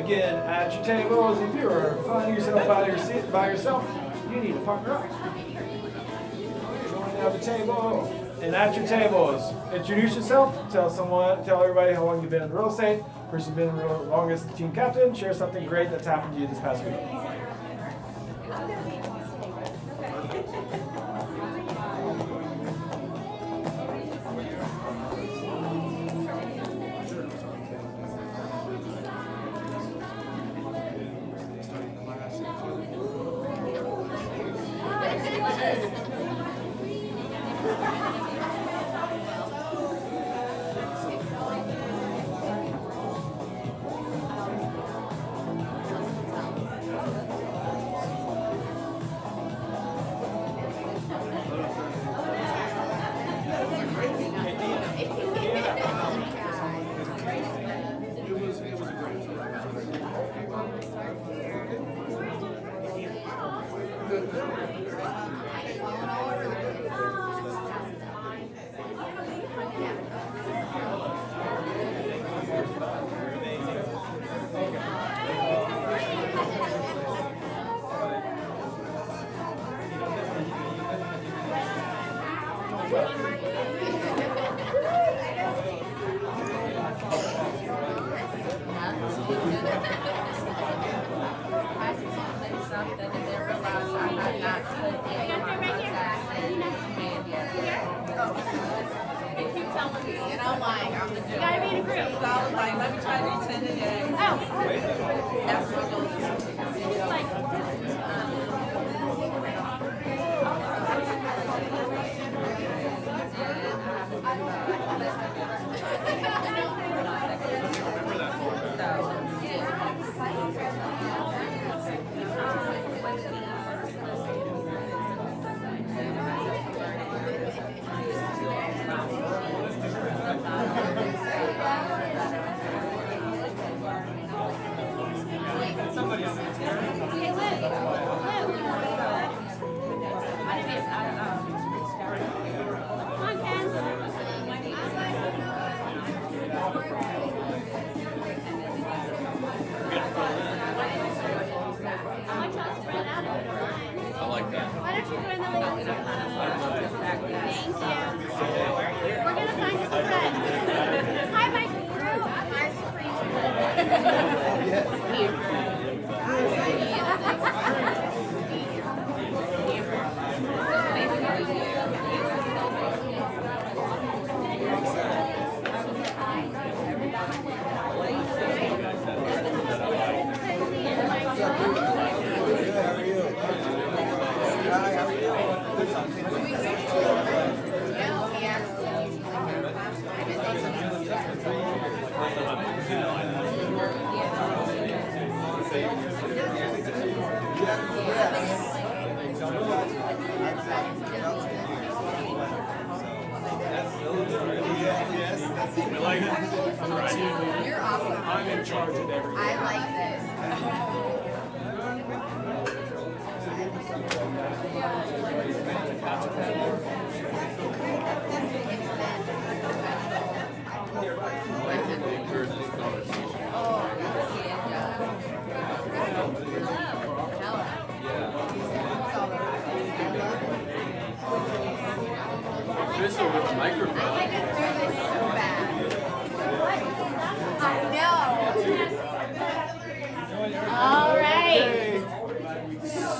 Again, at your tables, if you are finding yourself by yourself, you need to partner up. Join the table. And at your tables, introduce yourself, tell everybody how long you've been in real estate, person's been the longest team captain, share something great that's happened to you this past week. You're awesome. I'm in charge of everything. I like this. Official with the microphone. I want to do this so bad. I know. All right.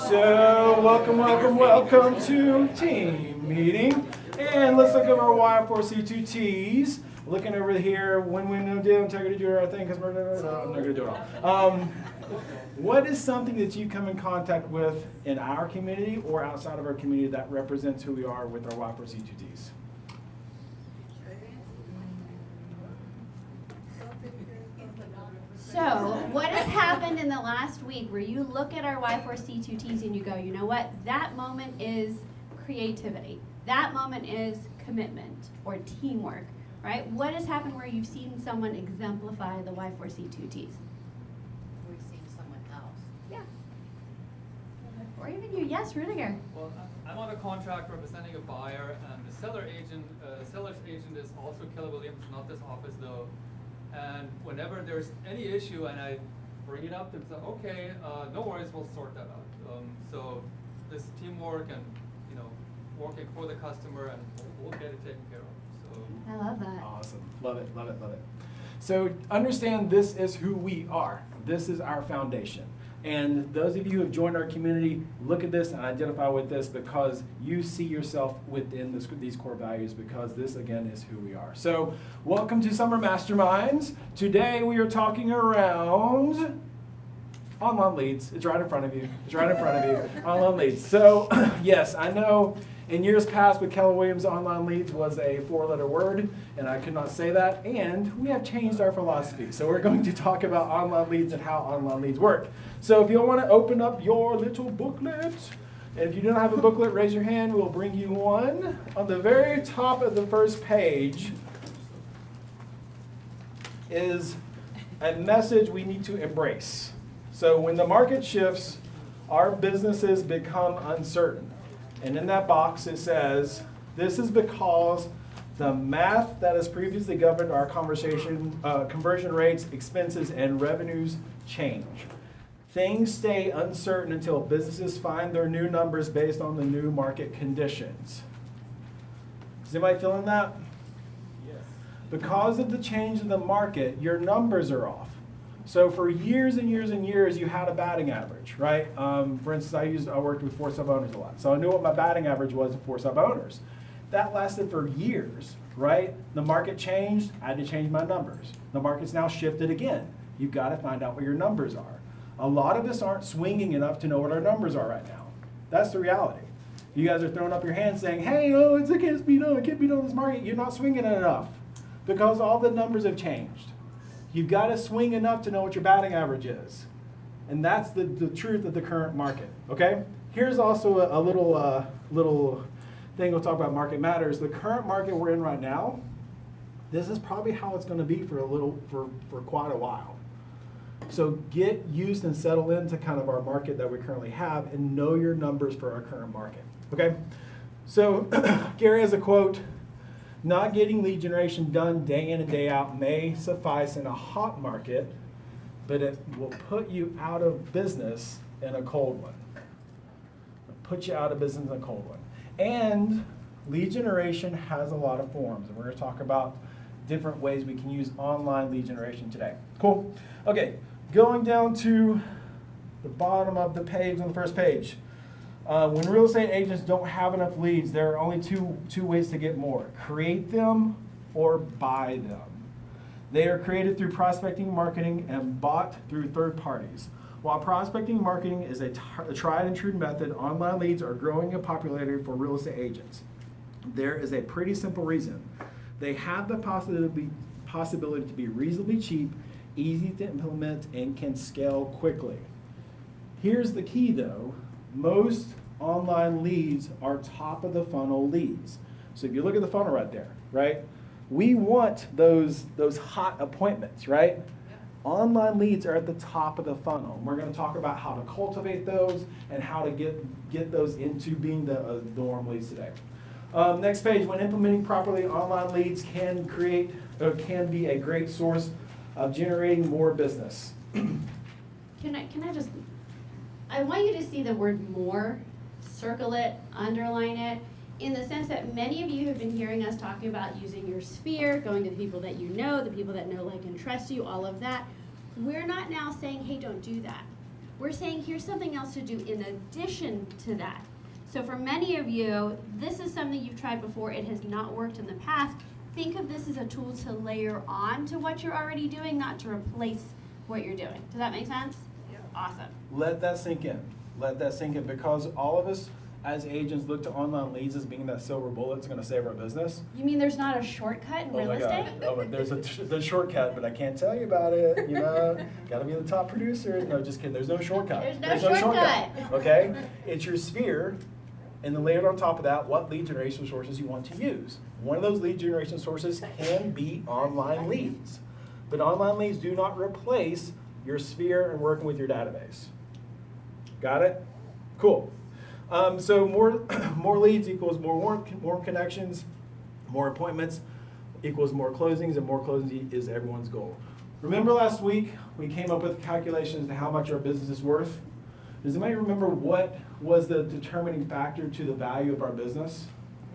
So, welcome to team meeting. And let's look at our Y4C2Ts. Looking over here, win-win, no deal, integrity, do our thing, customer, I'm not going to do it all. What is something that you come in contact with in our community or outside of our community that represents who we are with our Y4C2Ts? So, what has happened in the last week where you look at our Y4C2Ts and you go, you know what, that moment is creativity. That moment is commitment or teamwork, right? What has happened where you've seen someone exemplify the Y4C2Ts? We've seen someone else. Yeah. Or even you, yes, Rudiger. Well, I'm on a contract representing a buyer, and the seller's agent is also Keller Williams, not this office though. And whenever there's any issue and I bring it up and say, okay, no worries, we'll sort that out. So this teamwork and, you know, working for the customer, and we'll get it taken care of. So. I love that. Awesome. Love it, love it, love it. So understand this is who we are. This is our foundation. And those of you who have joined our community, look at this and identify with this because you see yourself within these core values, because this, again, is who we are. So welcome to Summer Masterminds. Today we are talking around online leads. It's right in front of you. It's right in front of you. Online leads. So yes, I know in years past with Keller Williams, online leads was a 4-letter word, and I could not say that, and we have changed our philosophy. So we're going to talk about online leads and how online leads work. So if you want to open up your little booklet, and if you don't have a booklet, raise your hand, we'll bring you one. On the very top of the first page is a message we need to embrace. So when the market shifts, our businesses become uncertain. And in that box it says, this is because the math that has previously governed our conversion rates, expenses, and revenues change. Things stay uncertain until businesses find their new numbers based on the new market conditions. Is anybody feeling that? Yes. Because of the change in the market, your numbers are off. So for years and years and years, you had a batting average, right? For instance, I worked with 4 sub-owners a lot. So I knew what my batting average was of 4 sub-owners. That lasted for years, right? The market changed, I had to change my numbers. The market's now shifted again. You've got to find out what your numbers are. A lot of us aren't swinging enough to know what our numbers are right now. That's the reality. You guys are throwing up your hands saying, hey, oh, it can't be done, it can't be done in this market. You're not swinging it enough because all the numbers have changed. You've got to swing enough to know what your batting average is. And that's the truth of the current market, okay? Here's also a little thing we'll talk about market matters. The current market we're in right now, this is probably how it's going to be for quite a while. So get used and settle into kind of our market that we currently have and know your numbers for our current market, okay? So Gary has a quote, not getting lead generation done day in and day out may suffice in a hot market, but it will put you out of business in a cold one. It'll put you out of business in a cold one. And lead generation has a lot of forms, and we're going to talk about different ways we can use online lead generation today. Cool. Okay, going down to the bottom of the page on the first page. When real estate agents don't have enough leads, there are only two ways to get more. Create them or buy them. They are created through prospecting, marketing, and bought through third parties. While prospecting and marketing is a tried and true method, online leads are growing in popularity for real estate agents. There is a pretty simple reason. They have the possibility to be reasonably cheap, easy to implement, and can scale quickly. Here's the key though. Most online leads are top of the funnel leads. So if you look at the funnel right there, right? We want those hot appointments, right? Online leads are at the top of the funnel. We're going to talk about how to cultivate those and how to get those into being the warm leads today. Next page, when implementing properly, online leads can be a great source of generating more business. I want you to see the word more, circle it, underline it, in the sense that many of you have been hearing us talking about using your sphere, going to the people that you know, the people that know, like, and trust you, all of that. We're not now saying, hey, don't do that. We're saying, here's something else to do in addition to that. So for many of you, this is something you've tried before, it has not worked in the past. Think of this as a tool to layer on to what you're already doing, not to replace what you're doing. Does that make sense? Awesome. Let that sink in. Let that sink in, because all of us as agents look to online leads as being that silver bullet that's going to save our business. You mean there's not a shortcut in real estate? Oh, but there's a shortcut, but I can't tell you about it. You know, got to be the top producer. No, just kidding. There's no shortcut. There's no shortcut. Okay, it's your sphere, and then layered on top of that, what lead generation sources you want to use. One of those lead generation sources can be online leads, but online leads do not replace your sphere and working with your database. Got it? Cool. So more leads equals more warm connections, more appointments equals more closings, and more closings is everyone's goal. Remember last week we came up with calculations to how much our business is worth? Does anybody remember what was the determining factor to the value of our business?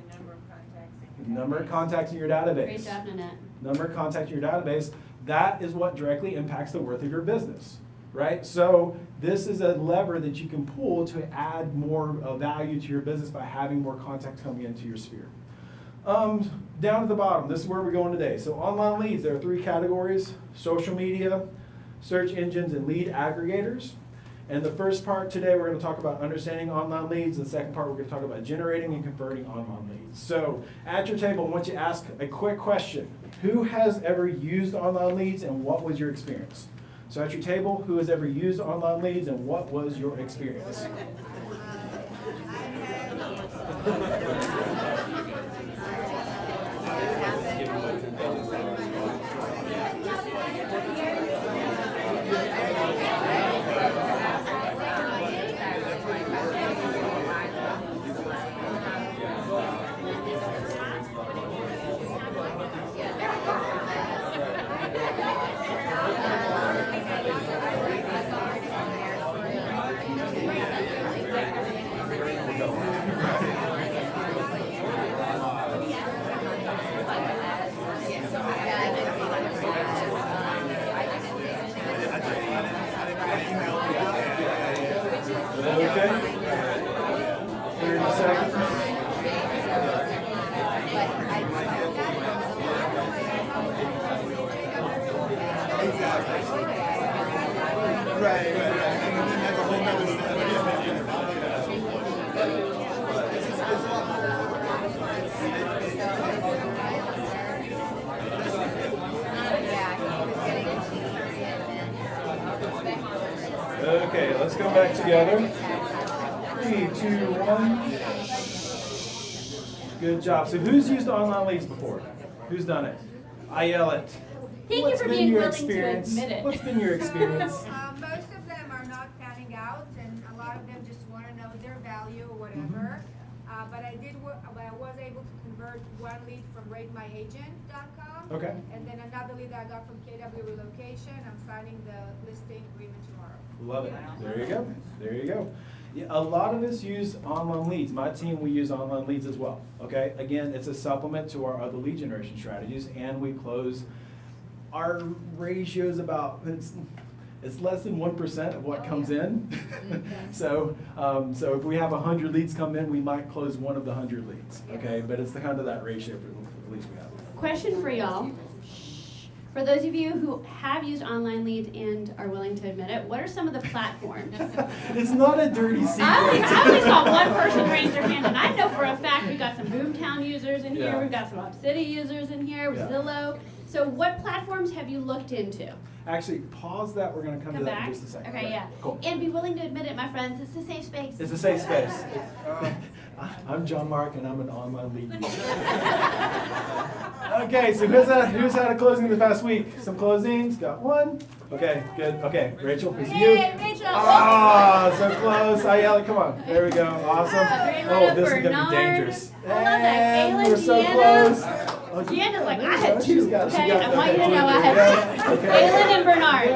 The number of contacts. The number of contacts in your database. Great job, Nanette. Number of contacts in your database, that is what directly impacts the worth of your business, right? So this is a lever that you can pull to add more value to your business by having more contacts coming into your sphere. Down at the bottom, this is where we're going today. So online leads, there are 3 categories: social media, search engines, and lead aggregators. And the first part today, we're going to talk about understanding online leads. The second part, we're going to talk about generating and converting online leads. So at your table, I want you to ask a quick question. Who has ever used online leads and what was your experience? So at your table, who has ever used online leads and what was your experience? Okay. 30 seconds. Okay, let's go back together. 3, 2, 1. Good job. So who's used online leads before? Who's done it? I yell it. Thank What's you for been being your willing experience? to admit it. What's been your experience? Most of them are not panning out, and a lot of them just want to know their value or whatever. But I was able to convert one lead from RateMyAgent.com. Okay. And then another lead that I got from KW Relocation. I'm signing the listing agreement tomorrow. Love it. There you go. There you go. Yeah, a lot of us use online leads. My team, we use online leads as well. Okay. Again, it's a supplement to our other lead generation strategies, and we close. Our ratio is about it's less than 1% of what comes in. So if we have 100 leads come in, we might close one of the 100 leads. Okay, but it's the kind of that ratio for the leads we have. Question for y'all. For those of you who have used online leads and are willing to admit it, what are some of the platforms? It's not a dirty secret. I only saw one person raise their hand, and I know for a fact we've got some Boomtown users in here, Yeah. we've got some Obsidy users in here, Yeah. Zillow. So what platforms have you looked into? Actually, pause that. We're going to come to Come that back? in just a second. Okay, Right. yeah. Cool. And be willing to admit it, my friends, it's a safe space. It's a safe space. I'm John Mark, and I'm an online lead user. Okay, so who's had a closing this past week? Some closings? Got one? Okay, good. Okay, Rachel, it's you. Yay, Rachel! Ah, so close. Ayala, come on. There we go. Awesome. Green Oh, light up this is going to Bernard. be dangerous. I love that. And Kaylin, we're so Deanna. close. Oh, Deanna's like, there I you had go. two. She's got- she Okay, got I that. want you to Okay, know I there had you two. go. Okay. Kaylin and Bernard. Yay.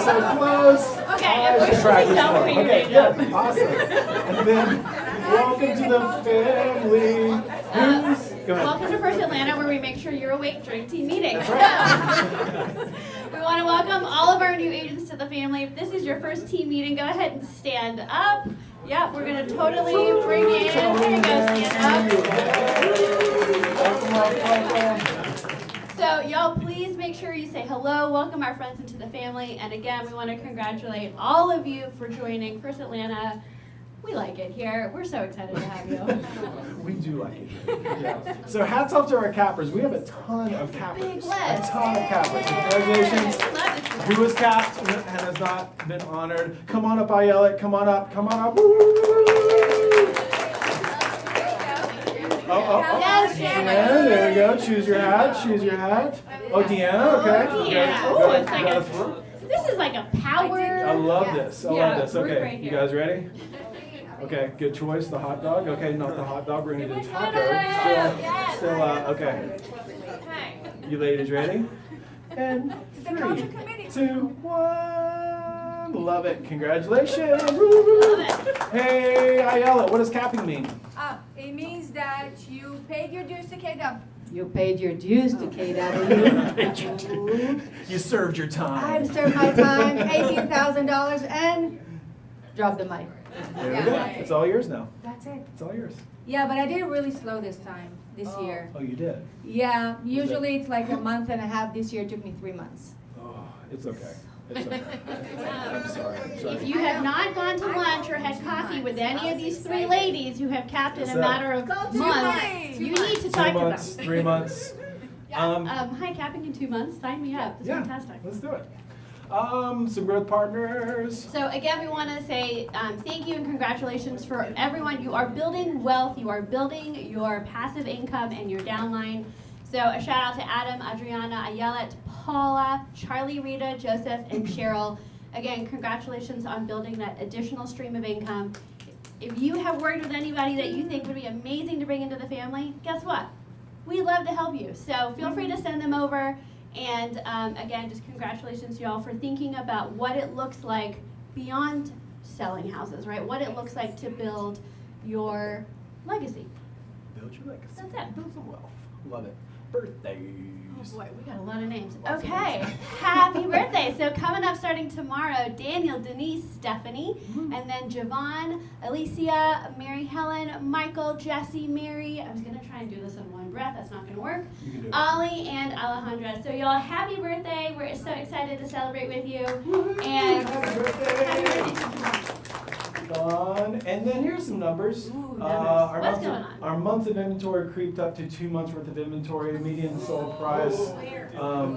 So close. Okay, I if should we're practice done, more. we're Okay, ready. good. Awesome. And then, welcome to the family. Who's, go ahead. Welcome to First Atlanta, where we make sure you're awake during team meetings. That's We want to welcome all of our new agents to the family. If this is your first team meeting, go ahead and stand up. Yep, we're going to totally bring you in. There you go, stand up. Welcome. So, y'all, please make sure you say hello, welcome our friends into the family, and again, we want to congratulate all of you for joining First Atlanta. We like it here. We're so excited to have you. We do like it. Yeah. So hats off to our cappers. We have a ton of cappers. big A list. ton of cappers. Congratulations. Love it. Who was capped and has not been honored? Come on up, Ayala. Come on up. Come on up. Woo! Oh. Yes, Deanna, there you go. Choose your hat. Choose your hat. Oh, Deanna, okay. Oh, Good, Deanna. good. Oh, it's like You got a- a throw? This is like a power. I love this. I Yeah, love this. group Okay, right you here. guys ready? Okay, good choice. The hot dog. Okay, not the hot dog. We're gonna do taco. Yes. Still, okay. Okay. You ladies ready? And The culture committee. 3, 2, 1. Love it. Congratulations. Love it. Hey, Ayala, what does capping mean? It means that you paid your dues to KW. You paid your dues to KW. You served your time. I've served my time, $18,000, and drop the mic. There we go. It's all yours now. That's it. It's all yours. Yeah, but I did it really slow this time, this year. Oh, you did? Yeah, usually it's like a month and a half. This year it took me 3 months. Oh, it's okay. It's okay. I'm sorry. I'm sorry. If you have not gone to lunch or had coffee with any of these 3 ladies who have capped in a matter of months, you need to 2 talk to months, them. 3 months. Hi, capping in 2 months. Sign me up. It's Yeah, fantastic. let's do it. Some growth partners. So again, we want to say thank you and congratulations for everyone. You are building wealth. You are building your passive income and your downline. So a shout out to Adam, Adriana, Ayelet, Paula, Charlie, Rita, Joseph, and Cheryl. Again, congratulations on building that additional stream of income. If you have worked with anybody that you think would be amazing to bring into the family, guess what? We love to help you. So feel free to send them over. And again, just congratulations, y'all, for thinking about what it looks like beyond selling houses, right? What it looks like to build your legacy. Build your legacy. That's it. Build some wealth. Love it. Birthdays. Oh boy, we got a lot of names. Lots of Okay, names. happy birthday. So coming up starting tomorrow, Daniel, Denise, Stephanie, and then Javon, Alicia, Mary Helen, Michael, Jesse, Mary. I was going to try and do this in one breath. That's not going to work. You can do it. Ollie and Alejandra. So y'all, happy birthday. We're so excited to celebrate with you. And Happy birthday. happy birthday to Javon. Fun. And then here's some numbers. Ooh, numbers. Our What's month going of, on? Our month of inventory creeped up to 2 months worth of inventory. Median sold price. From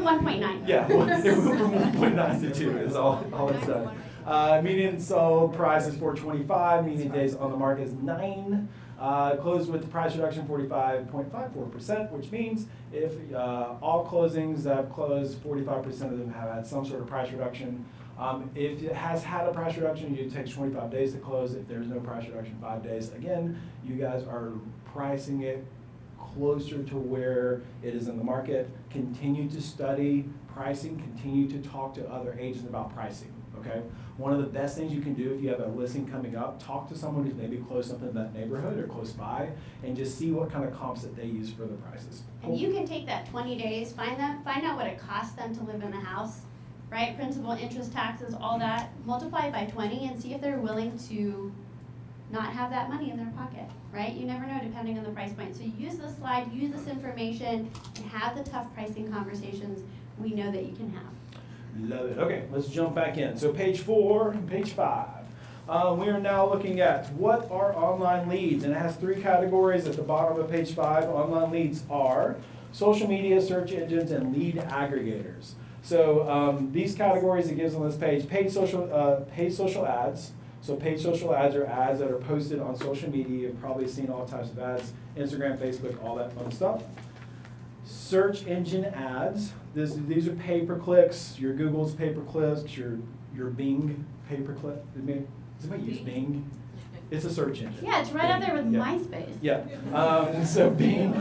1.9. Yeah, it went from 1.9 to 2 is all it's done. Median sold price is $425. Median days on the market is 9. Closed with the price reduction 45.54%, which means if all closings that have closed, 45% of them have had some sort of price reduction. If it has had a price reduction, it takes 25 days to close. If there's no price reduction, 5 days. Again, you guys are pricing it closer to where it is in the market. Continue to study pricing. Continue to talk to other agents about pricing. Okay. One of the best things you can do if you have a listing coming up, talk to someone who's maybe close up in that neighborhood or close by, and just see what kind of comps that they use for the prices. And you can take that 20 days, find out what it costs them to live in the house, right? Principal, interest, taxes, all that. Multiply it by 20 and see if they're willing to not have that money in their pocket, right? You never know depending on the price point. So use this slide, use this information, and have the tough pricing conversations we know that you can have. Love it. Okay, let's jump back in. So page 4 and page 5. We are now looking at what are online leads, and it has 3 categories at the bottom of page 5. Online leads are social media, search engines, and lead aggregators. So these categories it gives on this page: paid social ads. So paid social ads are ads that are posted on social media. You've probably seen all types of ads: Instagram, Facebook, all that fun stuff. Search engine ads. These are pay-per-clicks. Your Google's pay-per-clicks. Your Bing pay-per-click. Does anybody use Bing? It's a search engine. Yeah, it's right up there with Yeah. MySpace. Yeah. So Bing.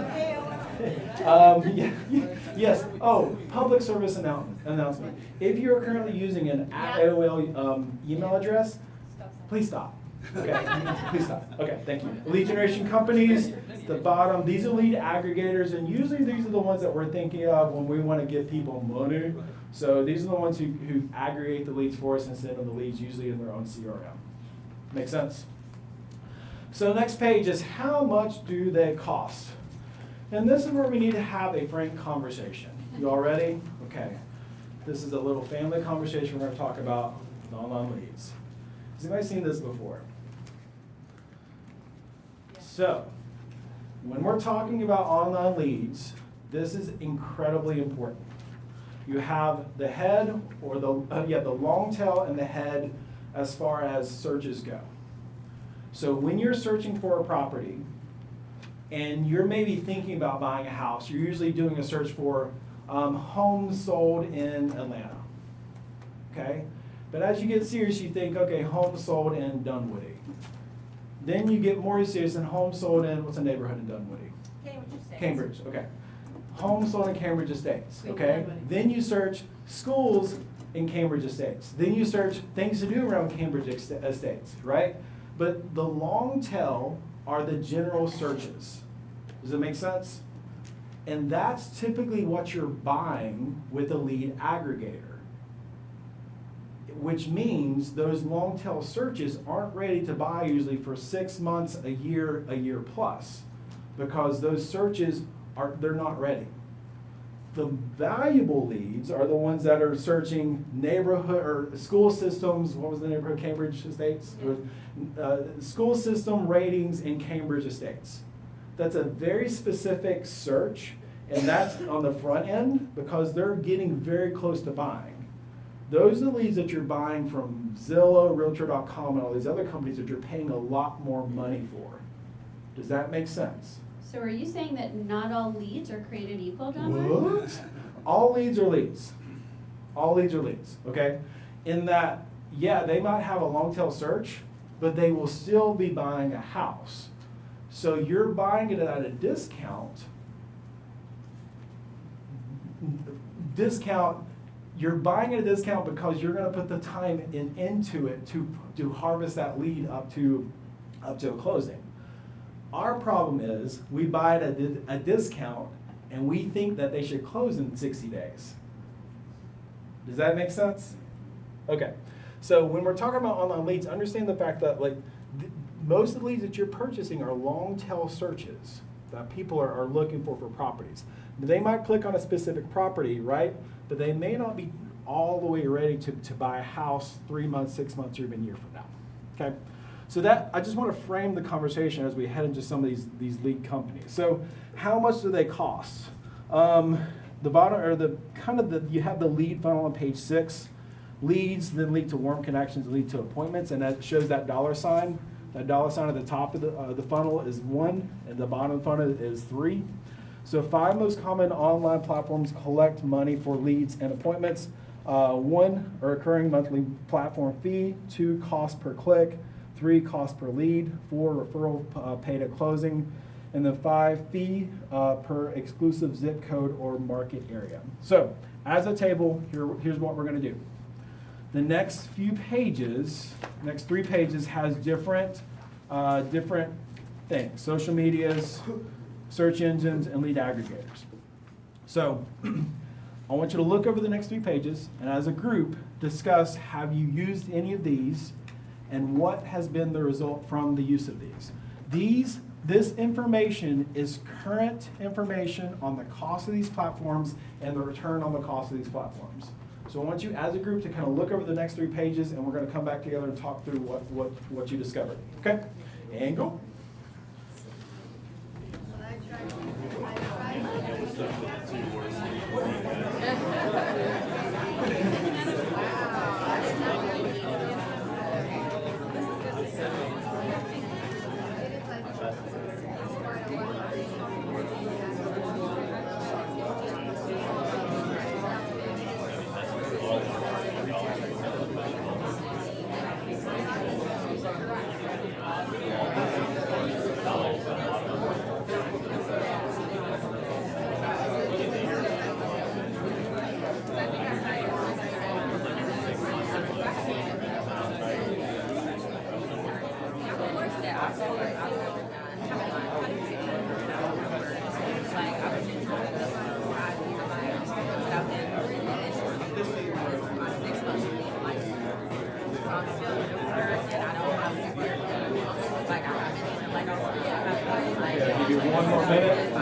Yes. Oh, public service announcement. If you're currently using an AOL email address, please stop. Okay, please stop. Okay, thank you. Lead generation companies, the bottom, these are lead aggregators, and usually these are the ones that we're thinking of when we want to give people money. So these are the ones who aggregate the leads for us and send them the leads, usually in their own CRM. Make sense? So the next page is how much do they cost? And this is where we need to have a frank conversation. You all ready? Okay. This is a little family conversation we're going to talk about with online leads. Has anybody seen this before? So, when we're talking about online leads, this is incredibly important. You have the head, or the long tail and the head as far as searches go. So when you're searching for a property, and you're maybe thinking about buying a house, you're usually doing a search for homes sold in Atlanta, okay? But as you get serious, you think, okay, homes sold in Dunwoody. Then you get more serious and homes sold in, what's a neighborhood in Dunwoody? Cambridge. Cambridge, okay. homes sold in Cambridge Estates, okay? Then you search schools in Cambridge Estates. Then you search things to do around Cambridge Estates, right? But the long tail are the general searches. Does it make sense? And that's typically what you're buying with a lead aggregator, which means those long tail searches aren't ready to buy usually for 6 months, a year plus, because those searches they're not ready. The valuable leads are the ones that are searching neighborhood or school systems. What was the neighborhood? Cambridge Estates? School system ratings in Cambridge Estates. That's a very specific search, and that's on the front end because they're getting very close to buying. Those are the leads that you're buying from Zillow, Realtor.com, and all these other companies that you're paying a lot more money for. Does that make sense? So are you saying that not all leads are created equal, John? What? All leads are leads. All leads are leads, okay? In that, yeah, they might have a long tail search, but they will still be buying a house. So you're buying it at a discount. You're buying at a discount because you're gonna put the time into it to harvest that lead up to a closing. Our problem is we buy it at a discount and we think that they should close in 60 days. Does that make sense? Okay, so when we're talking about online leads, understand the fact that most of the leads that you're purchasing are long tail searches that people are looking for properties. They might click on a specific property, right? But they may not be all the way ready to buy a house 3 months, 6 months, or even a year from now, okay? So that, I just want to frame the conversation as we head into some of these lead companies. So how much do they cost? The bottom, or you have the lead funnel on page 6. Leads then lead to warm connections, lead to appointments, and that shows that dollar sign. That dollar sign at the top of the funnel is 1, and the bottom of the funnel is 3. So 5 most common online platforms collect money for leads and appointments. 1, a recurring monthly platform fee. 2, cost per click. 3, cost per lead. 4, referral paid at closing. And then 5, fee per exclusive zip code or market area. So as a table, here's what we're going to do. The next few pages, next 3 pages has different things. Social medias, search engines, and lead aggregators. So I want you to look over the next 3 pages and as a group discuss, have you used any of these and what has been the result from the use of these. This information is current information on the cost of these platforms and the return on the cost of these platforms. So I want you as a group to kind of look over the next 3 pages and we're going to come back together and talk through what you discovered. Okay? And go. Give you 1 more minute.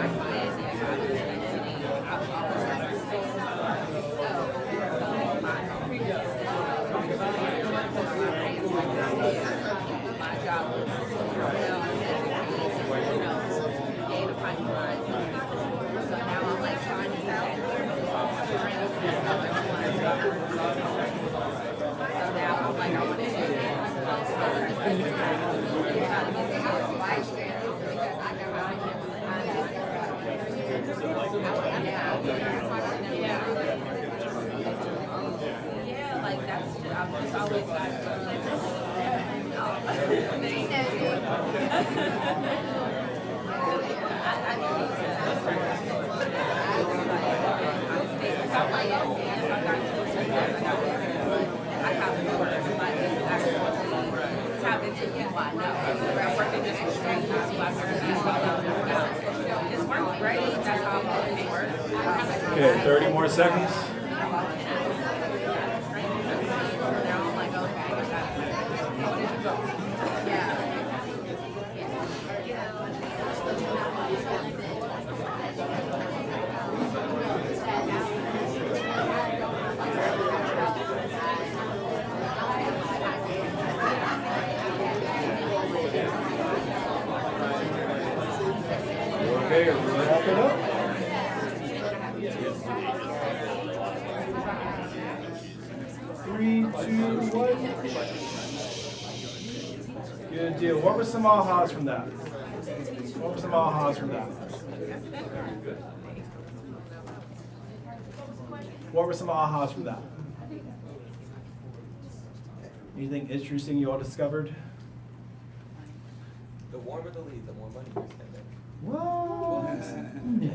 Tap into people I know. I'm working just with strangers who I've never seen about. It's worked great. That's how it works. Okay, 30 more seconds. They're all like, okay, I got it. How did you go? Yeah. Okay, wrap it up. Three, two, one. Good deal. What were some ahas from that? What were some ahas from that? What were some ahas from that? Anything interesting you all discovered? The warmer the lead, the more money you're spending. What? Yeah.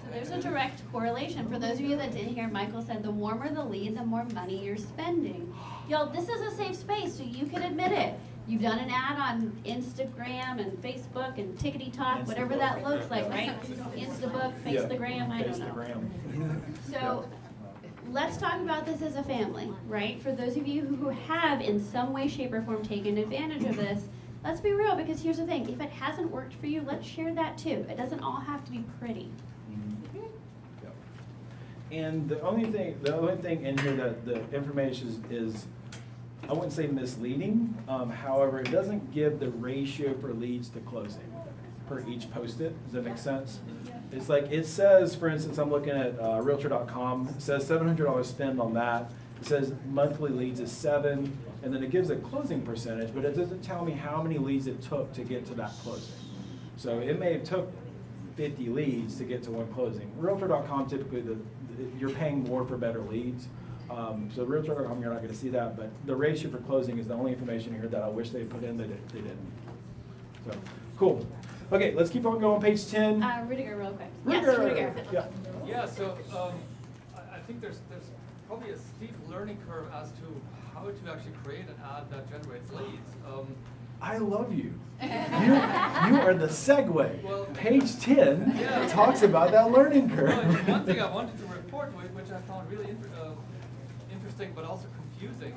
So there's a direct correlation. For those of you that didn't hear, Michael said the warmer the lead, the more money you're spending. Y'all, this is a safe space, so you can admit it. You've done an ad on Instagram and Facebook and Tickety Talk, whatever that looks like, right? Instabook, Facegram, I don't know. Facegram. So let's talk about this as a family, right? For those of you who have in some way, shape, or form taken advantage of this, let's be real, because here's the thing. If it hasn't worked for you, let's share that too. It doesn't all have to be pretty. Yep. And the only thing in here that the information is, I wouldn't say misleading. However, it doesn't give the ratio for leads to closing per each post-it. Does that make sense? It's like, it says, for instance, I'm looking at Realtor.com. It says $700 spend on that. It says monthly leads is 7, and then it gives a closing percentage, but it doesn't tell me how many leads it took to get to that closing. So it may have took 50 leads to get to one closing. Realtor.com, typically you're paying more for better leads. So Realtor.com, you're not going to see that, but the ratio for closing is the only information here that I wish they put in that they didn't. So, cool. Okay, let's keep on going. Page 10. Rudiger, real quick. Rudiger. Yes, Rudiger. Yeah. Yeah, so I think there's probably a steep learning curve as to how to actually create an ad that generates leads. I love you. You are the segue. Well, Page 10 yeah. talks about that learning curve. Well, one thing I wanted to report, which I found really interesting but also confusing,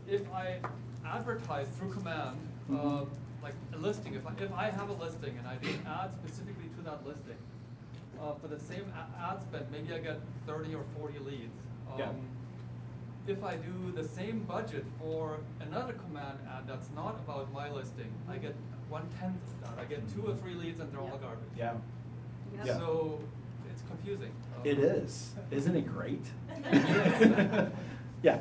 if I advertise through command, like a listing, if I have a listing and I do an ad specifically to that listing, for the same ad spend, maybe I get 30 or 40 leads. Yeah. If I do the same budget for another command ad that's not about my listing, I get 1/10 of that. I get 2 or 3 leads and they're all garbage. Yeah. Yeah. So it's confusing. It is. Isn't it great? Yeah.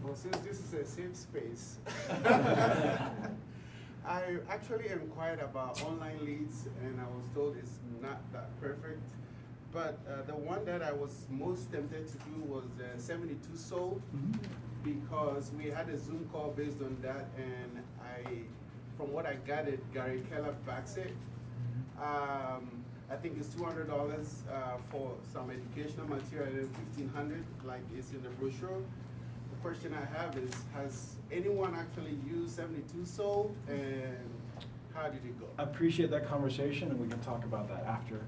Well, since this is a safe space, I actually inquired about online leads, and I was told it's not that perfect. But the one that I was most tempted to do was 72 sold, because we had a Zoom call based on that, and from what I gathered, Gary Keller backs it. I think it's $200 for some educational material, and $1,500, like it's in the brochure. The question I have is, has anyone actually used 72 sold, and how did it go? I appreciate that conversation, and we can talk about that after.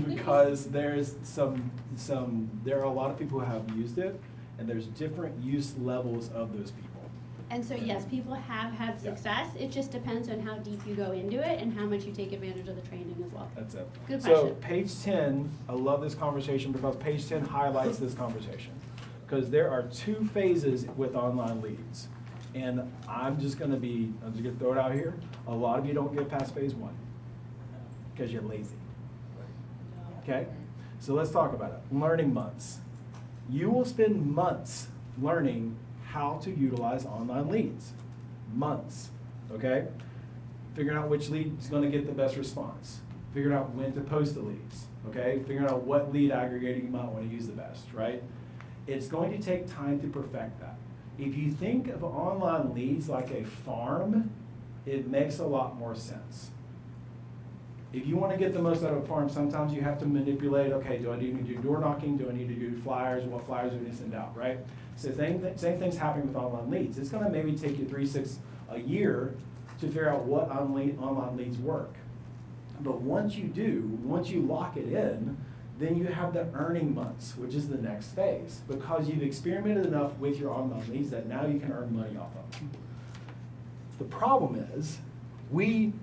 Because there's there are a lot of people who have used it, and there's different use levels of those people. And so yes, people have had success. It just depends on how deep you go into it and how much you take advantage of the training as well. That's it. Good So question. page 10, I love this conversation because page 10 highlights this conversation. Because there are 2 phases with online leads. And I'm just gonna throw it out here. A lot of you don't get past phase 1 because you're lazy. Okay? So let's talk about it. Learning months. You will spend months learning how to utilize online leads. Months. Okay? Figuring out which lead is going to get the best response. Figuring out when to post the leads. Okay? Figuring out what lead aggregating you might want to use the best, right? It's going to take time to perfect that. If you think of online leads like a farm, it makes a lot more sense. If you want to get the most out of a farm, sometimes you have to manipulate, okay, do I need to do door knocking? Do I need to do flyers? What flyers do I need to send out, right? So same thing's happening with online leads. It's going to maybe take you 3-6 a year to figure out what online leads work. But once you do, once you lock it in, then you have the earning months, which is the next phase, because you've experimented enough with your online leads that now you can earn money off of them. The problem is, we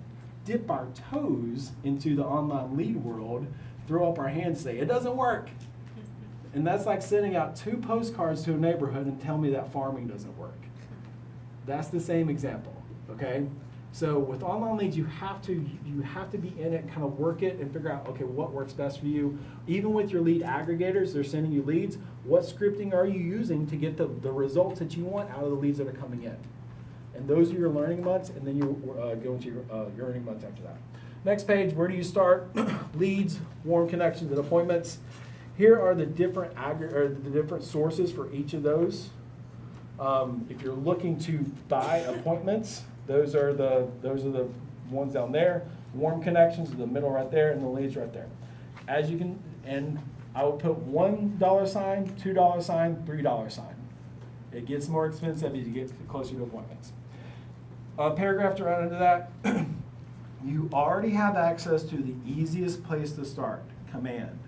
dip our toes into the online lead world, throw up our hands, say, it doesn't work. And that's like sending out 2 postcards to a neighborhood and tell me that farming doesn't work. That's the same example, okay? So with online leads, you have to be in it, kind of work it and figure out, okay, what works best for you. Even with your lead aggregators, they're sending you leads. What scripting are you using to get the results that you want out of the leads that are coming in? And those are your learning months, and then you go into your earning months after that. Next page, where do you start? Leads, warm connections, and appointments. Here are the different sources for each of those. If you're looking to buy appointments, those are the ones down there. Warm connections in the middle right there, and the leads right there. As you can, and I will put $1 sign, $2 sign, $3 sign. It gets more expensive as you get closer to appointments. Paragraph right under that, you already have access to the easiest place to start, Command.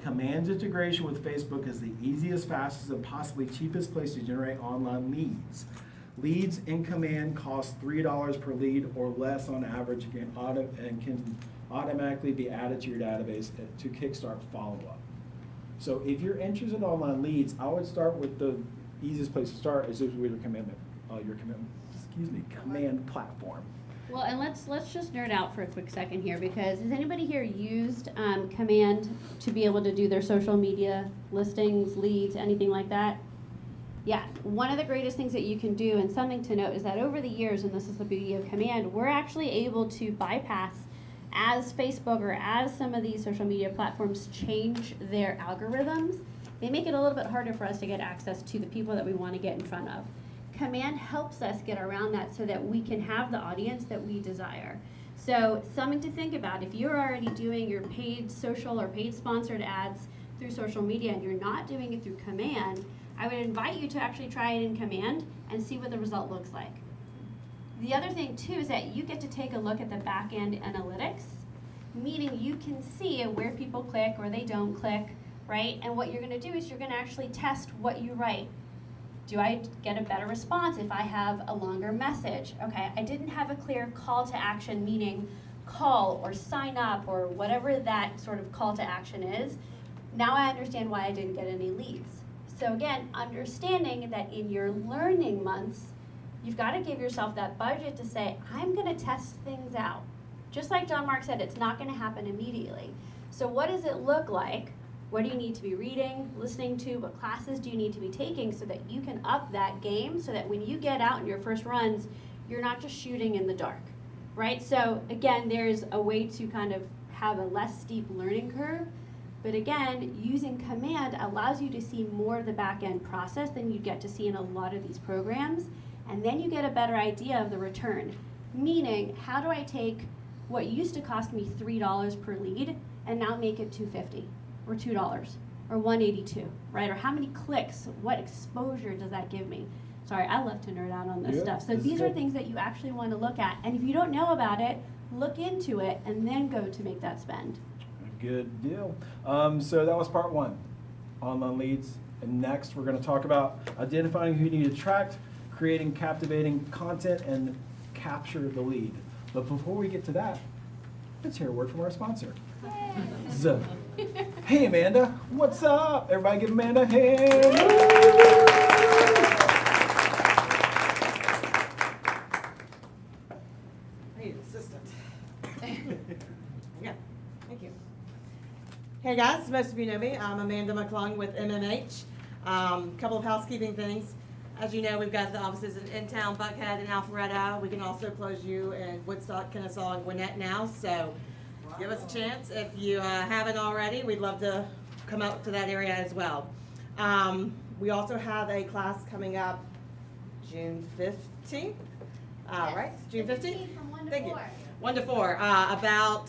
Command's integration with Facebook is the easiest, fastest, and possibly cheapest place to generate online leads. Leads in Command cost $3 per lead or less on average and can automatically be added to your database to kickstart follow-up. So if you're interested in online leads, I would start with the easiest place to start is with your Command platform. Well, and let's just nerd out for a quick second here, because has anybody here used Command to be able to do their social media listings, leads, anything like that? Yeah, one of the greatest things that you can do, and something to note, is that over the years, and this is the beauty of Command, we're actually able to bypass, as Facebook or as some of these social media platforms change their algorithms, they make it a little bit harder for us to get access to the people that we want to get in front of. Command helps us get around that so that we can have the audience that we desire. So something to think about, if you're already doing your paid social or paid sponsored ads through social media and you're not doing it through Command, I would invite you to actually try it in Command and see what the result looks like. The other thing too is that you get to take a look at the back end analytics, meaning you can see where people click or they don't click, right? And what you're going to do is you're going to actually test what you write. Do I get a better response if I have a longer message? Okay, I didn't have a clear call to action, meaning call or sign up or whatever that sort of call to action is. Now I understand why I didn't get any leads. So again, understanding that in your learning months, you've got to give yourself that budget to say, I'm going to test things out. Just like John Mark said, it's not going to happen immediately. So what does it look like? What do you need to be reading, listening to? What classes do you need to be taking so that you can up that game so that when you get out in your first runs, you're not just shooting in the dark, right? So again, there's a way to kind of have a less steep learning curve. But again, using Command allows you to see more of the back end process than you get to see in a lot of these programs. And then you get a better idea of the return. Meaning, how do I take what used to cost me $3 per lead and now make it $2.50 or $2 or $1.82, right? Or how many clicks, what exposure does that give me? Sorry, I love to nerd out on this stuff. So these are things that you actually want to look at. And if you don't know about it, look into it and then go to make that spend. Good deal. So that was part 1, online leads. And next we're going to talk about identifying who you need to attract, creating captivating content, and capture the lead. But before we get to that, let's hear a word from our sponsor. So, hey Amanda, what's up? Everybody give Amanda a hand. Hey, assistant. Yeah, thank you. Hey guys, most of you know me. I'm Amanda McClung with MMH. Couple of housekeeping things. As you know, we've got the offices in town, Buckhead and Alpharetta. We can also close you in Woodstock, Kennesaw, and Gwinnett now. So give us a chance. If you haven't already, we'd love to come out to that area as well. We also have a class coming up June 15th. Right? June 15th? From 1 to Thank you. 4. 1 to 4, about,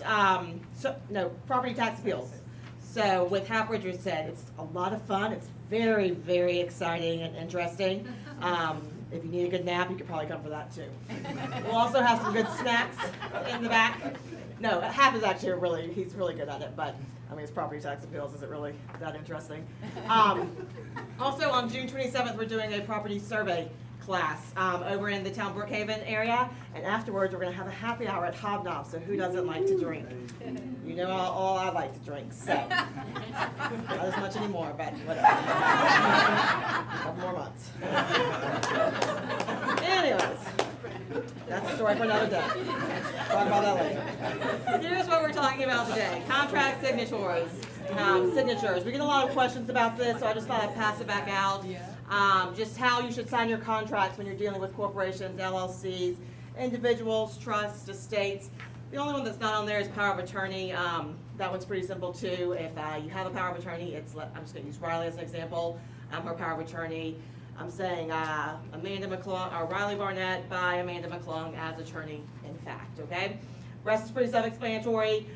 property tax appeals. So with Hap Richardson, it's a lot of fun. It's very, very exciting and interesting. If you need a good nap, you could probably come for that too. We'll also have some good snacks in the back. No, Hap is actually he's really good at it, but I mean, his property tax appeals isn't really that interesting. Also on June 27th, we're doing a property survey class over in the town Brookhaven area, and afterwards we're going to have a happy hour at Hobnob. So who doesn't like to drink? You know all I like to drink, so not as much anymore, but whatever. A couple more months. Anyways, that's a story for another day. Talk about that later. Here's what we're talking about today: contract signatures. We get a lot of questions about this, so I just thought I'd pass it back out. Just how you should sign your contracts when you're dealing with corporations, LLCs, individuals, trusts, estates. The only one that's not on there is power of attorney. That one's pretty simple too. If you have a power of attorney, I'm just going to use Riley as an example. Her power of attorney. I'm saying Amanda McClung, or Riley Barnett by Amanda McClung as attorney in fact, okay? Rest is pretty self-explanatory.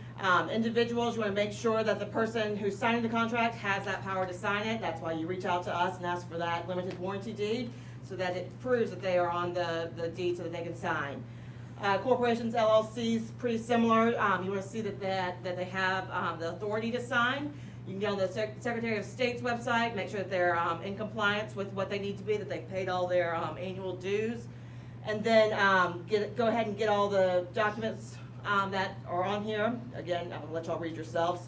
Individuals, you want to make sure that the person who's signing the contract has that power to sign it. That's why you reach out to us and ask for that limited warranty deed, so that it proves that they are on the deed so that they can sign. Corporations, LLCs, pretty similar. You want to see that they have the authority to sign. You can get on the Secretary of State's website, make sure that they're in compliance with what they need to be, that they've paid all their annual dues. And then go ahead and get all the documents that are on here. Again, I'm going to let y'all read yourselves.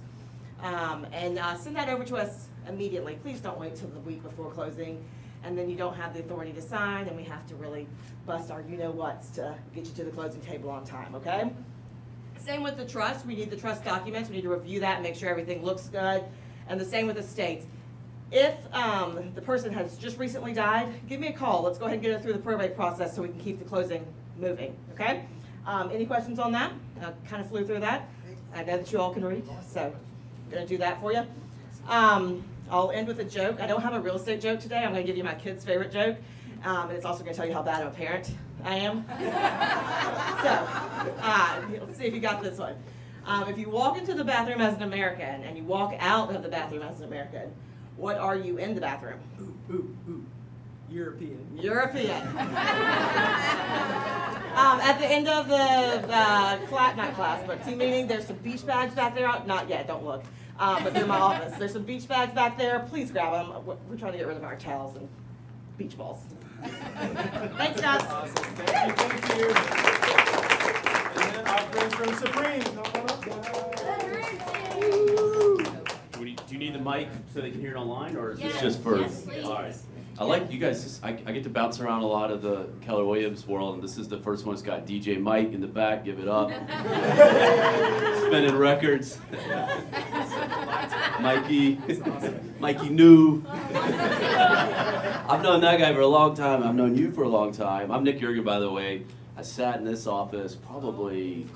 And send that over to us immediately. Please don't wait till the week before closing, and then you don't have the authority to sign, and we have to really bust our you-know-whats to get you to the closing table on time, okay? Same with the trust. We need the trust documents. We need to review that and make sure everything looks good. And the same with estates. If the person has just recently died, give me a call. Let's go ahead and get it through the probate process so we can keep the closing moving, okay? Any questions on that? I kind of flew through that. I know that you all can read, so I'm going to do that for you. I'll end with a joke. I don't have a real estate joke today. I'm going to give you my kid's favorite joke. And it's also going to tell you how bad of a parent I am. So, let's see if you got this one. If you walk into the bathroom as an American and you walk out of the bathroom as an American, what are you in the bathroom? Ooh. European. European. At the end of the not class, but team meeting, there's some beach bags back there. Not yet, don't look. But they're in my office. There's some beach bags back there. Please grab them. We're trying to get rid of our towels and beach balls. Thanks, guys. Awesome. Thank you. And then our friends from Supreme. Come on up, guys. Do you need the mic so they can hear it online, or is this Yes, just for? yes, please. All right. I like you guys. I get to bounce around a lot of the Keller Williams world, and this is the first one that's got DJ Mike in the back. Give it up. Spinning records. Mikey New. I've known that guy for a long time. I've known you for a long time. I'm Nick Jurgen, by the way. I sat in this office probably,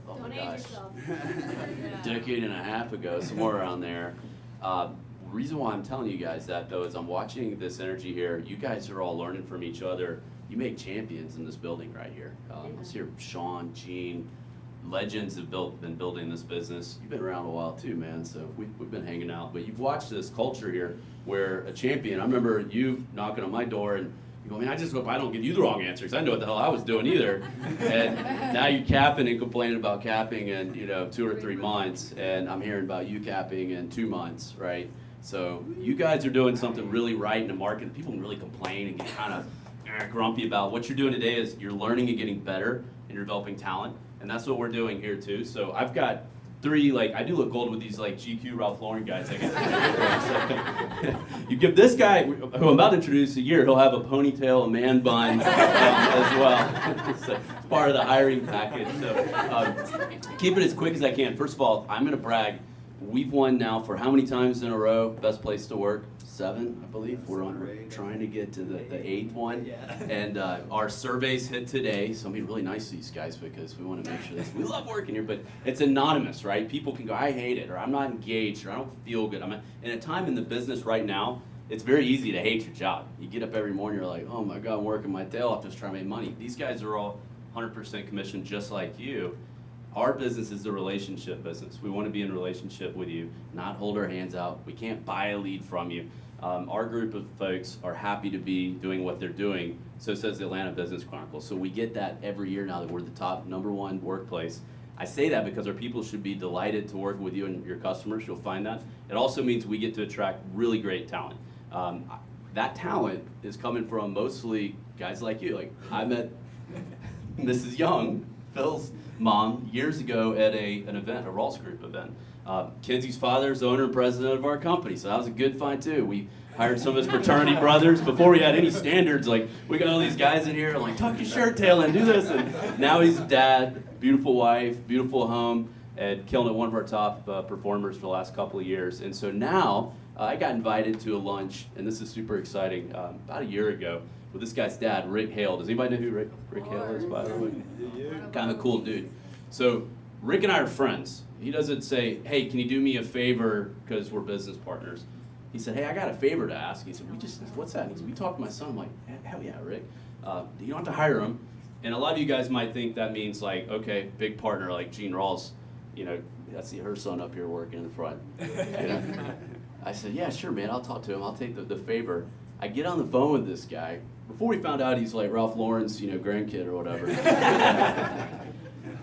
oh my gosh, a decade and a half ago, somewhere around there. The reason why I'm telling you guys that, though, is I'm watching this energy here. You guys are all learning from each other. You make champions in this building right here. Let's hear Sean, Gene, legends have been building this business. You've been around a while too, man, so we've been hanging out. But you've watched this culture here where a champion, I remember you knocking on my door and you go, man, I just hope I don't give you the wrong answer, because I know what the hell I was doing either. And now you're capping and complaining about capping in 2 or 3 months, and I'm hearing about you capping in 2 months, right? So you guys are doing something really right in the market. People can really complain and get kind of grumpy about. What you're doing today is you're learning and getting better, and you're developing talent, and that's what we're doing here too. So I've got 3, I do look gold with these GQ Ralph Lauren guys. You give this guy, who I'm about to introduce a year, he'll have a ponytail, a man bun as well. So it's part of the hiring package. So keep it as quick as I can. First of all, I'm going to brag. We've won now for how many times in a row? Best place to work? 7, I believe. We're trying to get to the 8th one. And our surveys hit today, so I'm being really nice to these guys because we want to make sure that we love working here, but it's anonymous, right? People can go, I hate it, or I'm not engaged, or I don't feel good. In a time in the business right now, it's very easy to hate your job. You get up every morning, you're like, oh my God, I'm working my tail off just trying to make money. These guys are all 100% commission just like you. our business is a relationship business. We want to be in a relationship with you, not hold our hands out. We can't buy a lead from you. Our group of folks are happy to be doing what they're doing. So says the Atlanta Business Chronicle. So we get that every year now that we're the top #1 workplace. I say that because our people should be delighted to work with you and your customers. You'll find that. It also means we get to attract really great talent. That talent is coming from mostly guys like you. Like I met Mrs. Young, Phil's mom, years ago at an event, a Ross Group event. Kenzie's father is the owner and president of our company, so that was a good find too. We hired some of his fraternity brothers before we had any standards. Like we got all these guys in here, like tuck your shirt tail and do this, and now he's a dad, beautiful wife, beautiful home, and killing it, one of our top performers for the last couple of years. And so now I got invited to a lunch, and this is super exciting, about a year ago with this guy's dad, Rick Hale. Does anybody know who Rick Hale is, by the way? Kind of a cool dude. So Rick and I are friends. He doesn't say, hey, can you do me a favor because we're business partners. He said, hey, I got a favor to ask. He said, what's that? And he said, we talked to my son. I'm like, hell yeah, Rick. You don't have to hire him. And a lot of you guys might think that means like, okay, big partner like Gene Rawls, you know, I see her son up here working in the front. You know? I said, yeah, sure, man, I'll talk to him. I'll take the favor. I get on the phone with this guy. Before we found out he's like Ralph Lauren's, you know, grandkid or whatever.